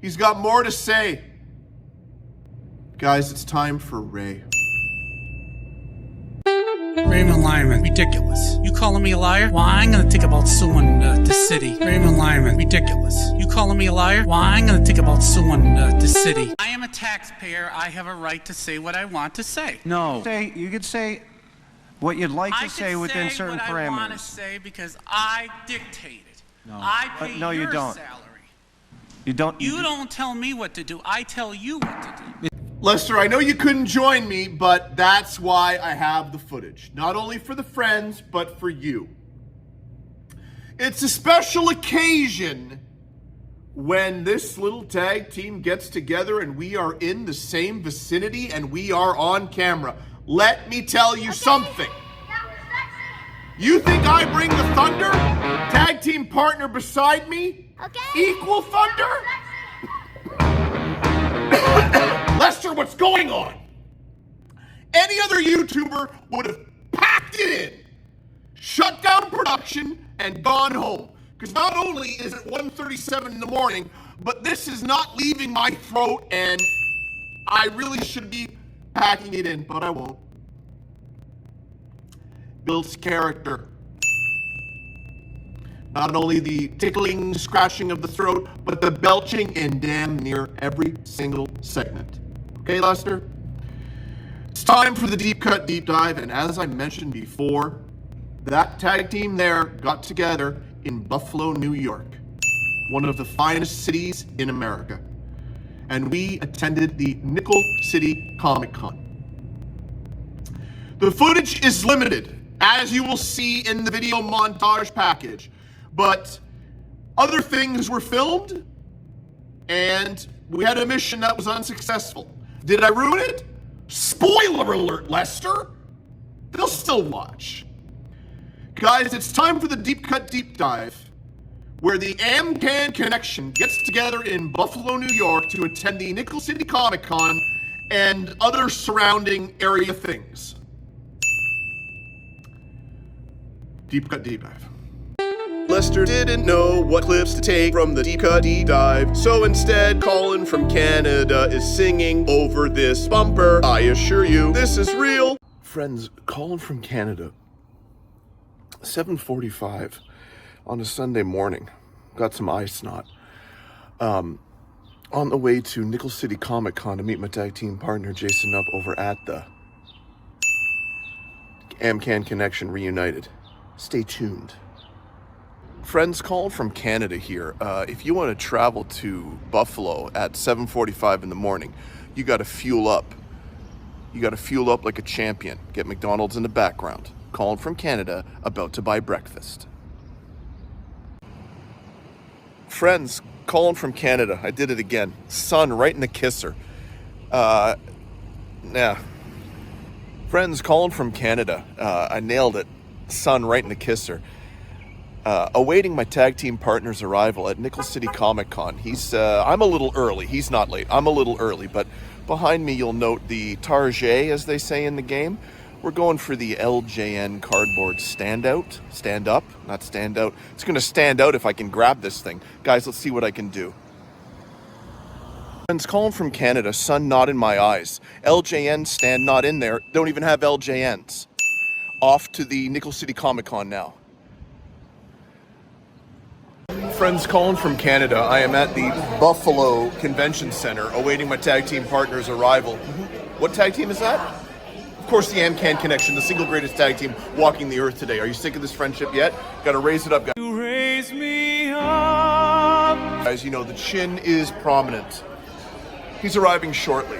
He's got more to say. Guys, it's time for Ray. Lyman, ridiculous. You calling me a liar? Well, I ain't gonna think about suing the city. Raymond Lyman, ridiculous. You calling me a liar? Well, I ain't gonna think about suing the city. I am a taxpayer. I have a right to say what I want to say. No. You could say what you'd like to say within certain parameters. I want to say because I dictate it. No. I pay no, you your don't. salary. You don't. You don't tell me what to do. I tell you what to do. Lester, I know you couldn't join me, but that's why I have the footage. Not only for the friends, but for you. It's a special occasion when this little tag team gets together and we are in the same vicinity and we are on camera. Let me tell you something. You think I bring the thunder? Tag team partner beside me? Equal thunder? Lester, what's going on? Any other YouTuber would have packed it in, shut down production, and gone home. Because not only is it 1:37 in the morning, but this is not leaving my throat, and I really should be packing it in, but I won't. Builds character. Not only the tickling, scratching of the throat, but the belching in damn near every single segment. Okay, Lester? It's time for the deep cut, deep dive, and as I mentioned before, that tag team there got together in Buffalo, New York, one of the finest cities in America. And we attended the Nickel City Comic Con. The footage is limited, as you will see in the video montage package, but other things were filmed, and we had a mission that was unsuccessful. Did I ruin it? Spoiler alert, Lester! They'll still watch. Guys, it's time for the deep cut deep dive, where the AmCan Connection gets together in Buffalo, New York to attend the Nickel City Comic Con and other surrounding area things. Deep cut deep dive. Lester didn't know what clips to take from the deep cut deep dive, so instead Colin from Canada is singing over this bumper. I assure you, this is real. Friends, Colin from Canada, 7:45 on a Sunday morning. Got some eye snot. On the way to Nickel City Comic Con to meet my tag team partner Jason up over at the AmCan Connection Reunited. Stay tuned. Friends, Colin from Canada here. If you want to travel to Buffalo at 7:45 in the morning, you got to fuel up. You got to fuel up like a champion. Get McDonald's in the background. Colin from Canada, about to buy breakfast. Friends, Colin from Canada. I did it again. Sun right in the kisser. Friends, Colin from Canada. I nailed it. Sun right in the kisser. Awaiting my tag team partner's arrival at Nickel City Comic Con. I'm a little early. He's not late. I'm a little early, but behind me you'll note the target, as they say in the game. We're going for the LJN cardboard standout. Stand up, not stand out. It's going to stand out if I can grab this thing. Guys, let's see what I can do. Friends, Colin from Canada, sun not in my eyes. LJN stand not in there. Don't even have LJNs. Off to the Nickel City Comic Con now. Friends, Colin from Canada. I am at the Buffalo Convention Center awaiting my tag team partner's arrival. What tag team is that? Of course, the AmCan Connection, the single greatest tag team walking the earth today. Are you sick of this friendship yet? Gotta raise it up, guys. You raise me up. Guys, you know, the chin is prominent. He's arriving shortly.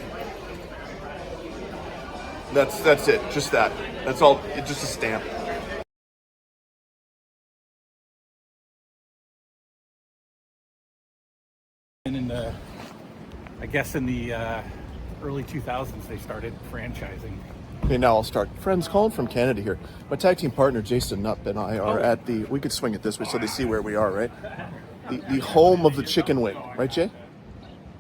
That's it, just that. That's all, it's just a stamp. And I guess in the early 2000s, they started franchising. Okay, now I'll start. Friends, Colin from Canada here. My tag team partner, Jason Nupp, and I are at the, we could swing it this way so they see where we are, right? The home of the chicken wing, right, Jay?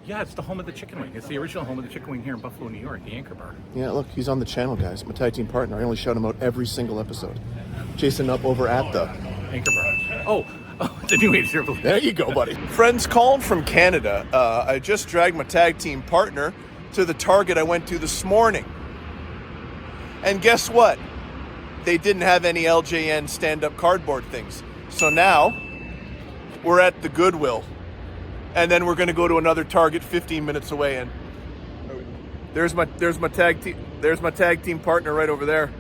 Yeah, it's the home of the chicken wing. It's the original home of the chicken wing here in Buffalo, New York, the Anchor Bar. Yeah, look, he's on the channel, guys. My tag team partner. I only shout him out every single episode. Jason Nupp over at the Anchor Bar. Oh, the new age circle. There you go, buddy. Friends, Colin from Canada. I just dragged my tag team partner to the Target I went to this morning. And guess what? they didn't have any LJN stand-up cardboard things. So now we're at the Goodwill, and then we're going to go to another Target 15 minutes away. And there's my tag team partner right over there.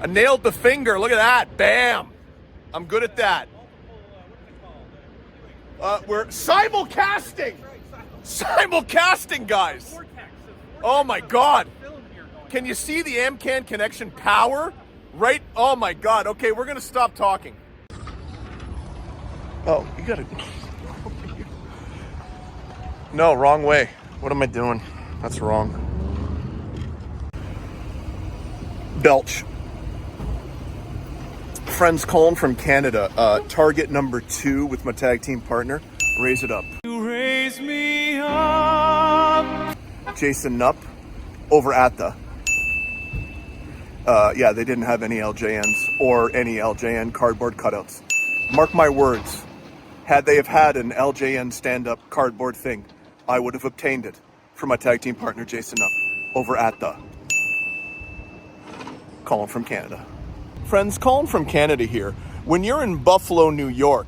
I nailed the finger. Look at that. Bam. I'm good at that. We're simulcasting. Simulcasting, guys. Oh my God. Can you see the Amcan connection power? Right? Oh my God. Okay, we're going to stop talking. Oh, you got to... No, wrong way. What am I doing? That's wrong. Belch. Friends Colin from Canada. Target number 2 with my tag team partner. Raise it up. You raise me up. Jason Nupp over at the... yeah, they didn't have any LJNs or any LJN cardboard cutouts. Mark my words. Had they have had an LJN stand-up cardboard thing, I would have obtained it for my tag team partner, Jason Nupp, over at the... Colin from Canada. Friends, Colin from Canada here. When you're in Buffalo, New York,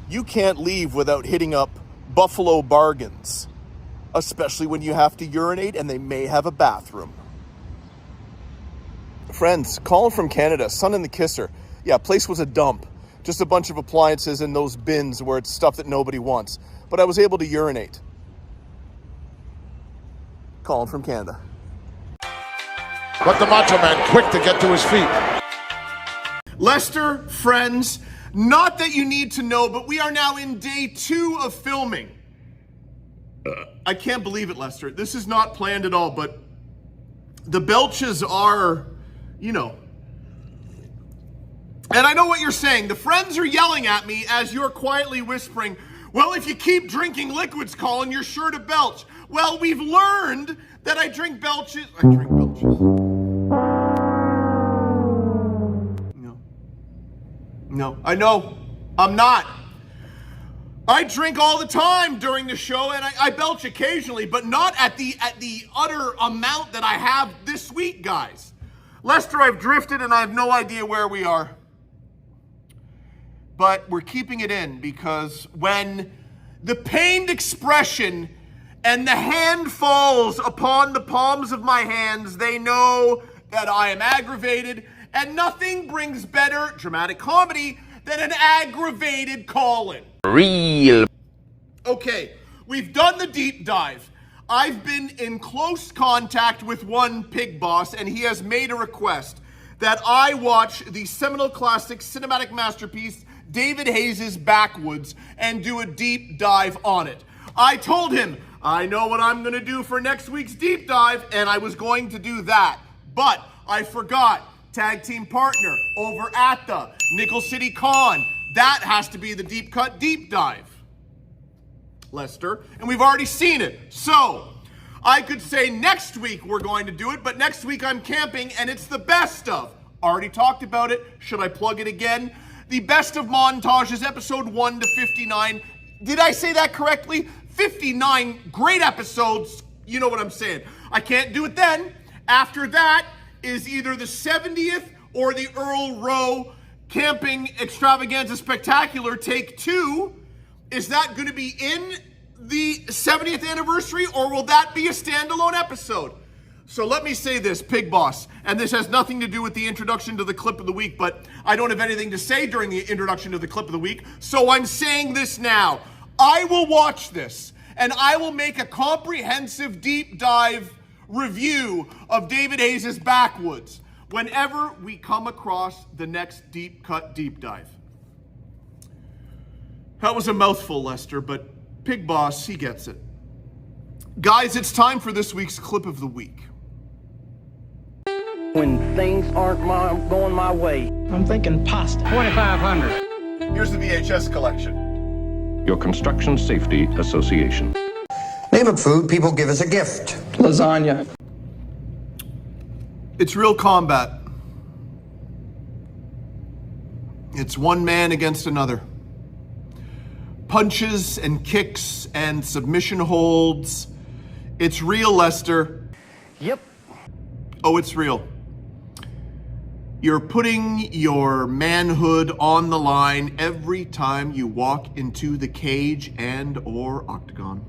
you can't leave without hitting up Buffalo Bargains, especially when you have to urinate and they may have a bathroom. Friends, Colin from Canada, Son and the Kisser. Yeah, place was a dump. Just a bunch of appliances in those bins where it's stuff that nobody wants. But I was able to urinate. Colin from Canada. But the Macho Man quick to get to his feet. Lester, friends, not that you need to know, but we are now in day 2 of filming. I can't believe it, Lester. This is not planned at all, but the belches are, you know. And I know what you're saying. The friends are yelling at me as you're quietly whispering, well, if you keep drinking liquids, Colin, you're sure to belch. Well, we've learned that I drink belches. I drink belches. No, I know. I'm not. I drink all the time during the show, and I belch occasionally, but not at the utter amount that I have this week, guys. Lester, I've drifted, and I have no idea where we are. But we're keeping it in, because when the pained expression and the hand falls upon the palms of my hands, they know that I am aggravated, and nothing brings better dramatic comedy than an aggravated Colin. Real. Okay, we've done the deep dive. I've been in close contact with one pig boss, and he has made a request that I watch the seminal classic cinematic masterpiece, David Hayes' Backwoods, and do a deep dive on it. I told him, I know what I'm going to do for next week's deep dive, and I was going to do that. But I forgot. Tag team partner over at the Nickel City Con. That has to be the deep cut deep dive, Lester. And we've already seen it. So I could say next week we're going to do it, but next week I'm camping and it's the best of. Already talked about it. Should I plug it again? The best of montages, episode 1 to 59. Did I say that correctly? 59 great episodes. You know what I'm saying. I can't do it then. After that is either the 70th or the Earl Rowe Camping Extravaganza Spectacular Take 2. Is that going to be in the 70th anniversary, or will that be a standalone episode? So let me say this, Pig Boss, and this has nothing to do with the introduction to the clip of the week, but I don't have anything to say during the introduction to the clip of the week, so I'm saying this now. I will watch this, and I will make a comprehensive deep dive review of David Hayes' Backwoods whenever we come across the next deep cut deep dive. That was a mouthful, Lester, but Pig Boss, he gets it. Guys, it's time for this week's clip of the week. When things aren't going my way, I'm thinking pasta. 2,500. Here's the VHS collection. Your Construction Safety Association. Name a food people give as a gift. Lasagna. It's real combat. It's one man against another. Punches and kicks and submission holds. It's real, Lester. Yep. Oh, it's real. You're putting your manhood on the line every time you walk into the cage and or octagon.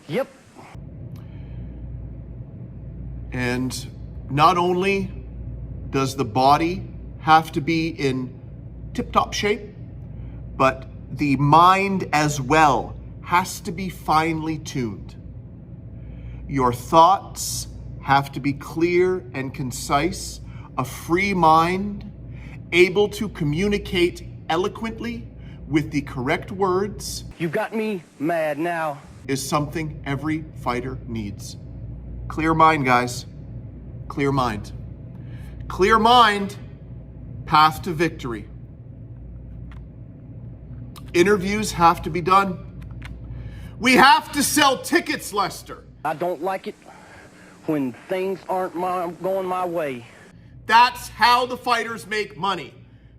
Yep. And not only does the body have to be in tip-top shape, but the mind as well has to be finely tuned. Your thoughts have to be clear and concise. A free mind, able to communicate eloquently with the correct words. You got me mad now. Is something every fighter needs. Clear mind, guys. Clear mind. Clear mind, path to victory. Interviews have to be done. We have to sell tickets, Lester. I don't like it when things aren't going my way. That's how the fighters make money.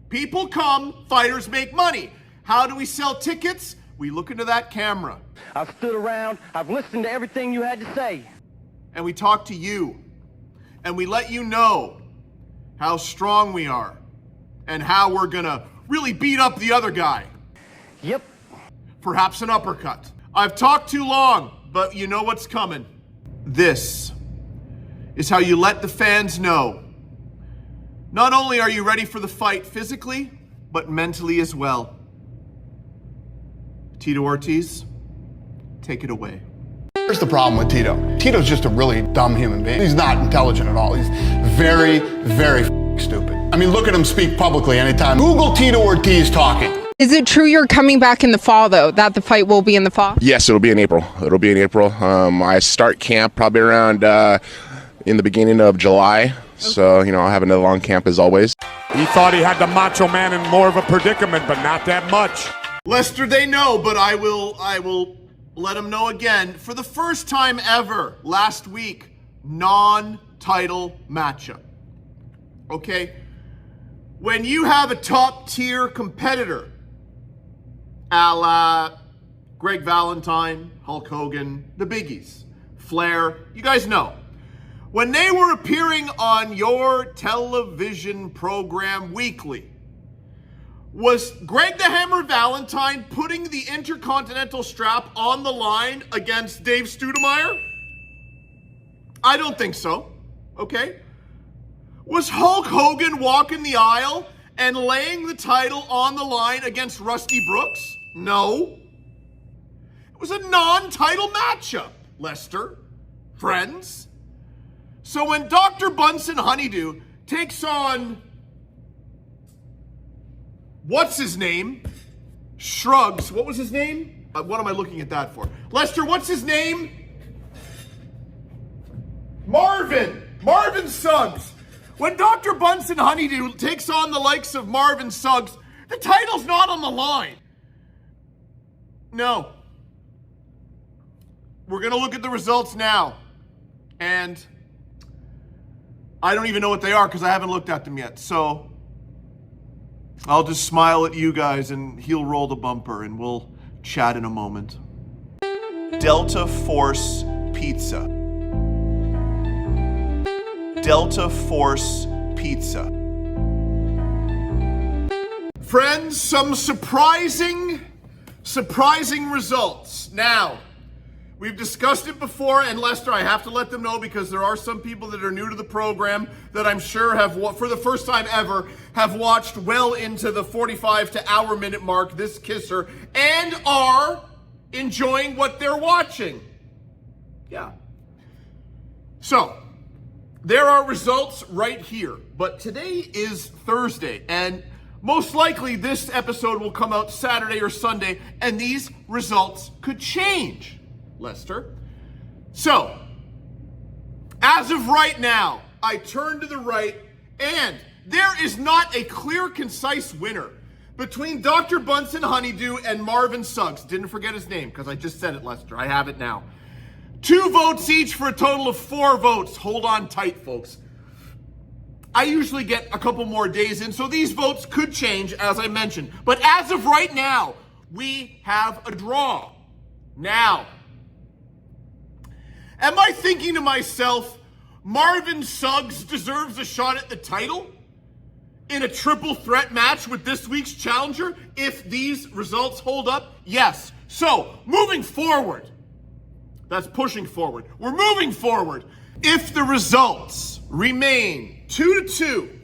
People come, fighters make money. How do we sell tickets? We look into that camera. I've stood around, I've listened to everything you had to say. And we talk to you. And we let you know how strong we are. And how we're gonna really beat up the other guy. Yep. Perhaps an uppercut. I've talked too long, but you know what's coming. This is how you let the fans know. Not only are you ready for the fight physically, but mentally as well. Tito Ortiz, take it away. Here's the problem with Tito. Tito's just a really dumb human being. He's not intelligent at all. He's very, very stupid. I mean, look at him speak publicly anytime. Google Tito Ortiz talking. Is it true you're coming back in the fall, though, that the fight will be in the fall? Yes, it'll be in April. I start camp probably around in the beginning of July. So, I'll have another long camp as always. He thought he had the Macho Man in more of a predicament, but not that much. Lester, they know, but I will let them know again. For the first time ever, last week, non-title matchup. Okay? When you have a top-tier competitor, a la Greg Valentine, Hulk Hogan, the biggies, Flair, you guys know. When they were appearing on your television program weekly, was Greg the Hammer Valentine putting the Intercontinental strap on the line against Dave Stoudemire? I don't think so, okay? Was Hulk Hogan walking the aisle and laying the title on the line against Rusty Brooks? No. It was a non-title matchup, Lester. Friends. So when Dr. Bunsen Honeydew takes on, what's his name? Shrugs. What was his name? What am I looking at that for? Lester, what's his name? Marvin Suggs. When Dr. Bunsen Honeydew takes on the likes of Marvin Suggs, the title's not on the line. No. We're going to look at the results now. And I don't even know what they are because I haven't looked at them yet. So I'll just smile at you guys and he'll roll the bumper and we'll chat in a moment. Delta Force Pizza. Delta Force Pizza. Friends, some surprising results. Now, we've discussed it before, and Lester, I have to let them know because there are some people that are new to the program that I'm sure have, for the first time ever, have watched well into the 45 to hour minute mark, this kisser, and are enjoying what they're watching. Yeah. So, there are results right here, but today is Thursday, and most likely this episode will come out Saturday or Sunday, and these results could change, Lester. So, as of right now, I turn to the right, and there is not a clear, concise winner between Dr. Bunsen Honeydew and Marvin Suggs. Didn't forget his name, because I just said it, Lester. I have it now. 2 votes each for a total of 4 votes. Hold on tight, folks. I usually get a couple more days in, so these votes could change, as I mentioned. But as of right now, we have a draw. Now, am I thinking to myself, Marvin Suggs deserves a shot at the title? in a triple threat match with this week's challenger if these results hold up? Yes. So, moving forward, that's pushing forward. We're moving forward. If the results remain 2-2,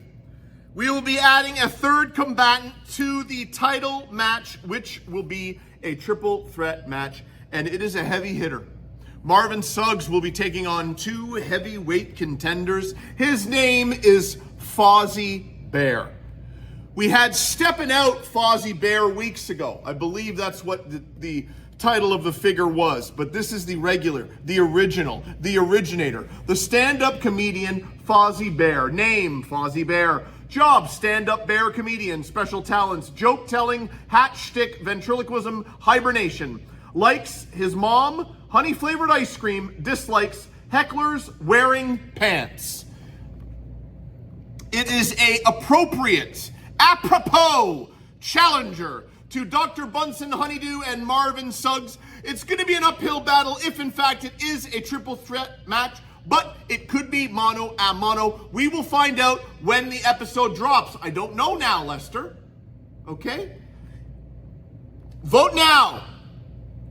we will be adding a third combatant to the title match, which will be a triple threat match, and it is a heavy hitter. Marvin Suggs will be taking on two heavyweight contenders. His name is Fozzie Bear. We had Steppin' Out Fozzie Bear weeks ago. I believe that's what the title of the figure was, but this is the regular, the original, the originator, the stand-up comedian Fozzie Bear. Name, Fozzie Bear. Job, stand-up bear comedian. Special talents, joke-telling, hat shtick, ventriloquism, hibernation. Likes his mom, honey-flavored ice cream. Dislikes hecklers wearing pants. It is a apropos challenger to Dr. Bunsen Honeydew and Marvin Suggs. It's going to be an uphill battle if, in fact, it is a triple threat match, but it could be mano a mano. We will find out when the episode drops. I don't know now, Lester. Okay? Vote now.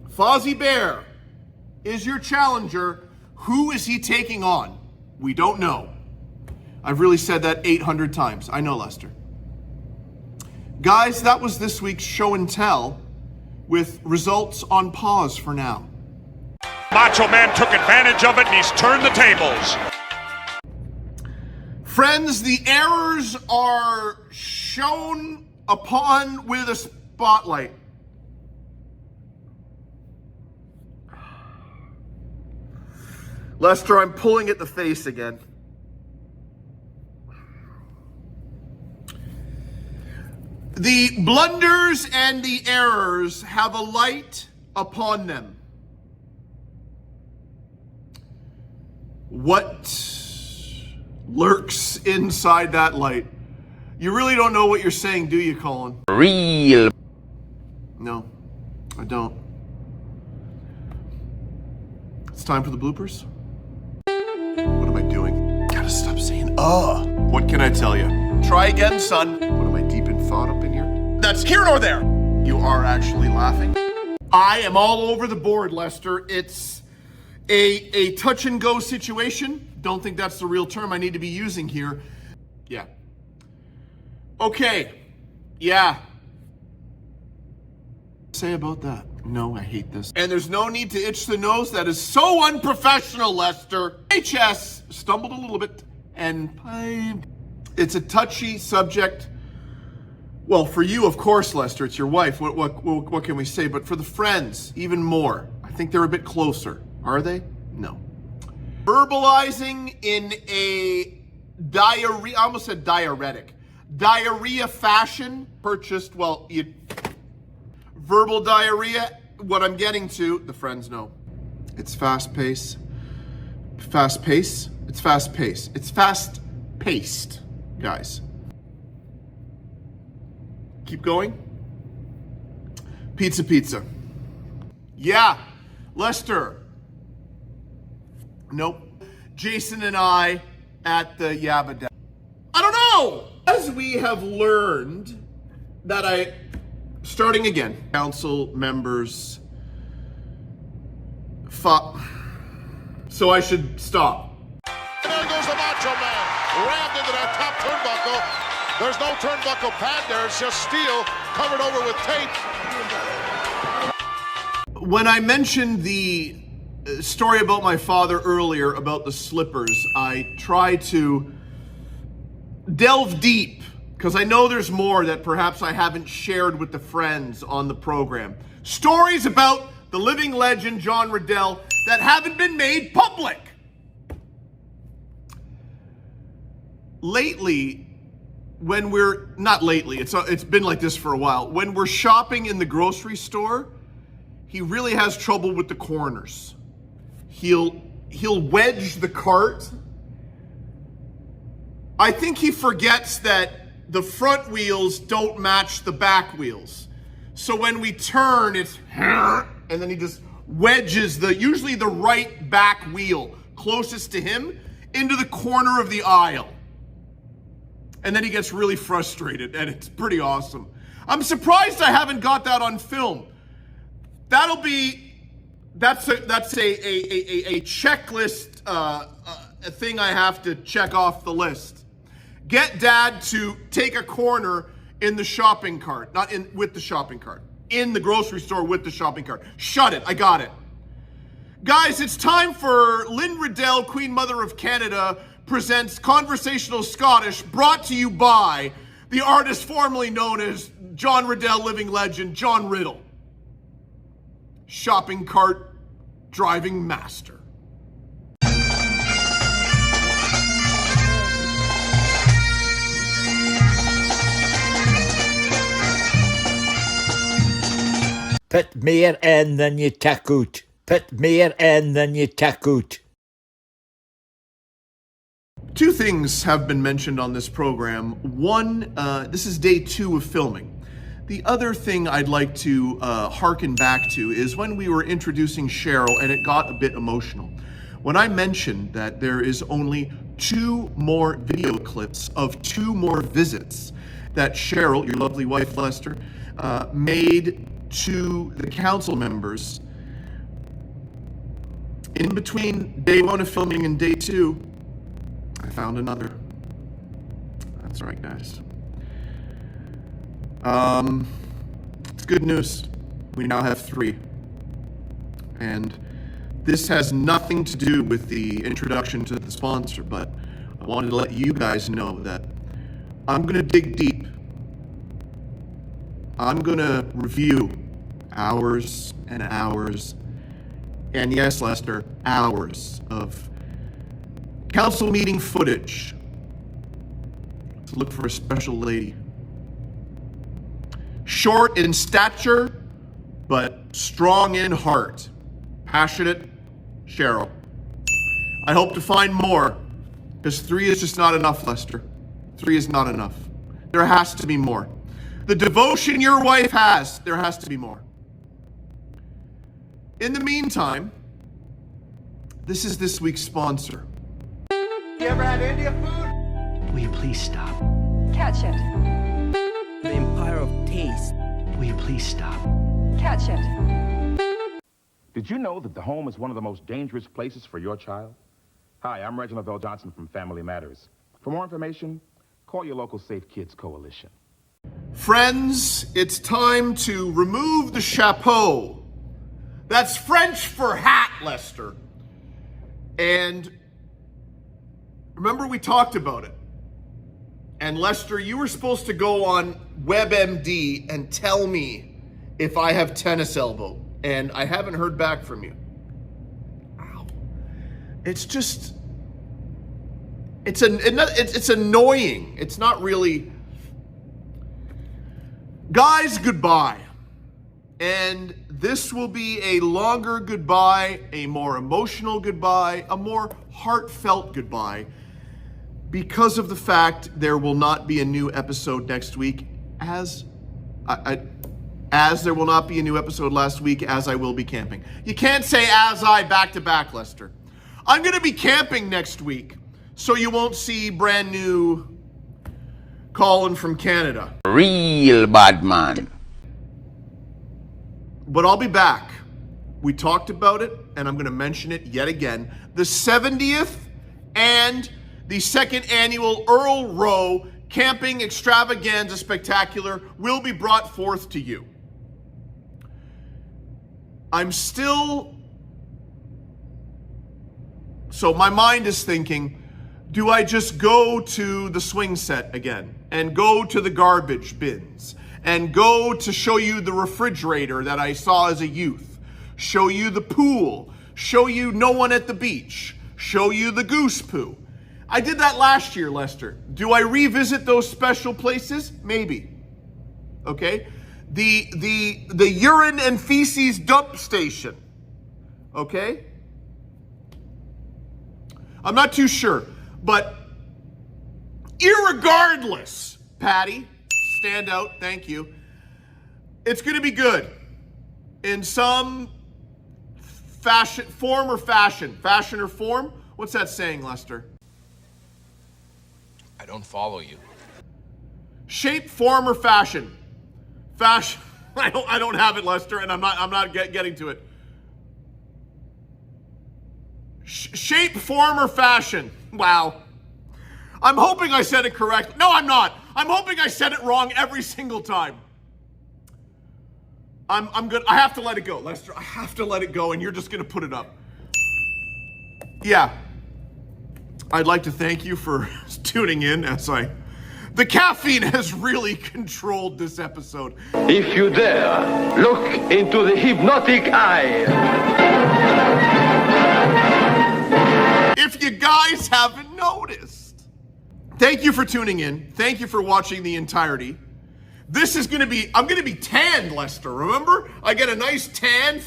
Fozzie Bear is your challenger. Who is he taking on? We don't know. I've really said that 800 times. I know, Lester. Guys, that was this week's show and tell with results on pause for now. Macho Man took advantage of it and he's turned the tables. Friends, the errors are shown upon with a spotlight. Lester, I'm pulling at the face again. The blunders and the errors have a light upon them. What lurks inside that light? You really don't know what you're saying, do you, Colin? Real. No, I don't. It's time for the bloopers. What am I doing? Gotta stop saying, What can I tell you? Try again, son. What am I deep in thought up in here? That's here nor there. You are actually laughing. I am all over the board, Lester. It's a touch and go situation. Don't think that's the real term I need to be using here. Yeah. Okay. Yeah. Say about that. No, I hate this. And there's no need to itch the nose. That is so unprofessional, Lester. HS stumbled a little bit and it's a touchy subject. Well, for you, of course, Lester, it's your wife. What can we say? But for the friends, even more. I think they're a bit closer. Are they? No. Verbalizing in a diarrhea, I almost said diuretic. Diarrhea fashion, purchased, verbal diarrhea, what I'm getting to, the friends know. It's fast pace. Fast pace? It's fast pace. It's fast paced, guys. Keep going. Pizza. Yeah. Lester. Nope. Jason and I at the Yabba Dabba. I don't know! As we have learned that starting again, council members, so I should stop. There goes the Macho Man, rammed into that top turnbuckle. There's no turnbuckle pad there, it's just steel covered over with tape. When I mentioned the story about my father earlier about the slippers, I tried to delve deep because I know there's more that perhaps I haven't shared with the friends on the program. Stories about the living legend John Riddell that haven't been made public. Lately, it's been like this for a while. When we're shopping in the grocery store, he really has trouble with the corners. He'll wedge the cart. I think he forgets that the front wheels don't match the back wheels. So when we turn, it's and then he just wedges usually the right back wheel closest to him into the corner of the aisle. And then he gets really frustrated, and it's pretty awesome. I'm surprised I haven't got that on film. That's a checklist, a thing I have to check off the list. Get dad to take a corner in the shopping cart, not in with the shopping cart, in the grocery store with the shopping cart. Shut it, I got it. Guys, it's time for Lynn Riddell, Queen Mother of Canada, presents Conversational Scottish, brought to you by the artist formerly known as John Riddell, living legend, John Riddle. Shopping cart driving master. Put more in than you take out. Put more in than you take out. Two things have been mentioned on this program. One, this is day 2 of filming. The other thing I'd like to hearken back to is when we were introducing Cheryl and it got a bit emotional. When I mentioned that there is only 2 more video clips of 2 more visits that Cheryl, your lovely wife Lester, made to the council members in between day 1 of filming and day 2, I found another. That's right, guys. It's good news. We now have 3. And this has nothing to do with the introduction to the sponsor, but I wanted to let you guys know that I'm going to dig deep. I'm going to review hours and hours, and yes, Lester, hours of council meeting footage to look for a special lady. Short in stature, but strong in heart. Passionate Cheryl. I hope to find more, because 3 is just not enough, Lester. 3 is not enough. There has to be more. The devotion your wife has, there has to be more. In the meantime, this is this week's sponsor. You ever had Indian food? Will you please stop? Catch it. The Empire of Taste. Will you please stop? Catch it. Did you know that the home is one of the most dangerous places for your child? Hi, I'm Reginald L. Johnson from Family Matters. For more information, call your local Safe Kids Coalition. Friends, it's time to remove the chapeau. That's French for hat, Lester. And remember we talked about it. And Lester, you were supposed to go on WebMD and tell me if I have tennis elbow. And I haven't heard back from you. Ow. It's just, it's annoying. It's not really. Guys, goodbye. And this will be a longer goodbye, a more emotional goodbye, a more heartfelt goodbye, because of the fact there will not be a new episode next week, as there will not be a new episode last week, as I will be camping. You can't say as I back to back, Lester. I'm going to be camping next week, so you won't see brand new Colin from Canada. Real bad man. But I'll be back. We talked about it, and I'm going to mention it yet again. The 70th and the 2nd annual Earl Rowe Camping Extravaganza Spectacular will be brought forth to you. So my mind is thinking, do I just go to the swing set again and go to the garbage bins and go to show you the refrigerator that I saw as a youth, show you the pool, show you no one at the beach, show you the goose poo? I did that last year, Lester. Do I revisit those special places? Maybe. Okay? The urine and feces dump station. Okay? I'm not too sure. But irregardless, Patty, stand out, thank you. It's going to be good. In some form or fashion. Fashion or form? What's that saying, Lester? I don't follow you. Shape, form, or fashion? Fashion. I don't have it, Lester, and I'm not getting to it. Shape, form, or fashion? Wow. I'm hoping I said it correctly. No, I'm not. I'm hoping I said it wrong every single time. I'm good. I have to let it go, Lester. I have to let it go, and you're just gonna put it up. Yeah. I'd like to thank you for tuning in the caffeine has really controlled this episode. If you dare, look into the hypnotic eye. If you guys haven't noticed. Thank you for tuning in. Thank you for watching the entirety. This is gonna be, I'm gonna be tanned, Lester, remember? I get a nice tan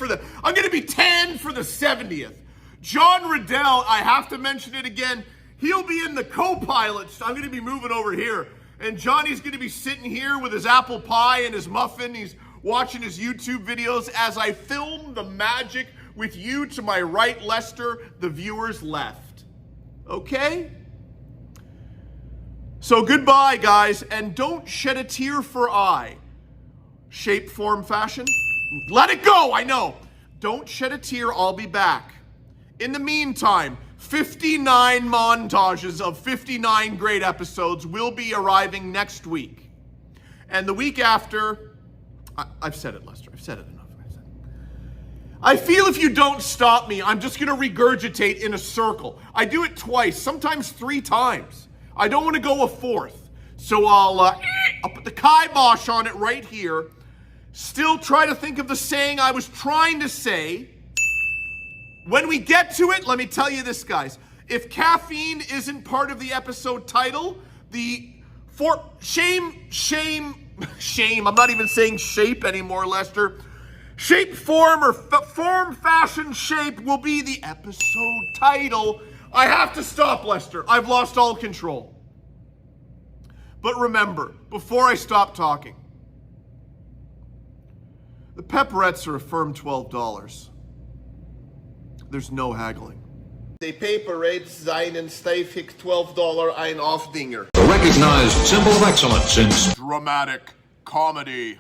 I'm gonna be tanned for the 70th. John Riddell, I have to mention it again, he'll be in the co-pilot. I'm gonna be moving over here. And Johnny's gonna be sitting here with his apple pie and his muffin. He's watching his YouTube videos as I film the magic with you to my right, Lester, the viewers left. Okay? So goodbye, guys, and don't shed a tear for I. Shape, form, fashion? Let it go, I know. Don't shed a tear, I'll be back. In the meantime, 59 montages of 59 great episodes will be arriving next week. And the week after, I've said it, Lester, I've said it enough. I feel if you don't stop me, I'm just gonna regurgitate in a circle. I do it twice, sometimes 3 times. I don't want to go a 4th. So I'll put the kibosh on it right here. Still try to think of the saying I was trying to say. When we get to it, let me tell you this, guys. If caffeine isn't part of the episode title, shame, I'm not even saying shape anymore, Lester. Shape, form, or form, fashion, shape will be the episode title. I have to stop, Lester. I've lost all control. But remember, before I stop talking, the pepperettes are a firm $12. There's no haggling. Die Paperette seinen Steifig $12 ein Aufdinger. A recognized symbol of excellence in dramatic comedy.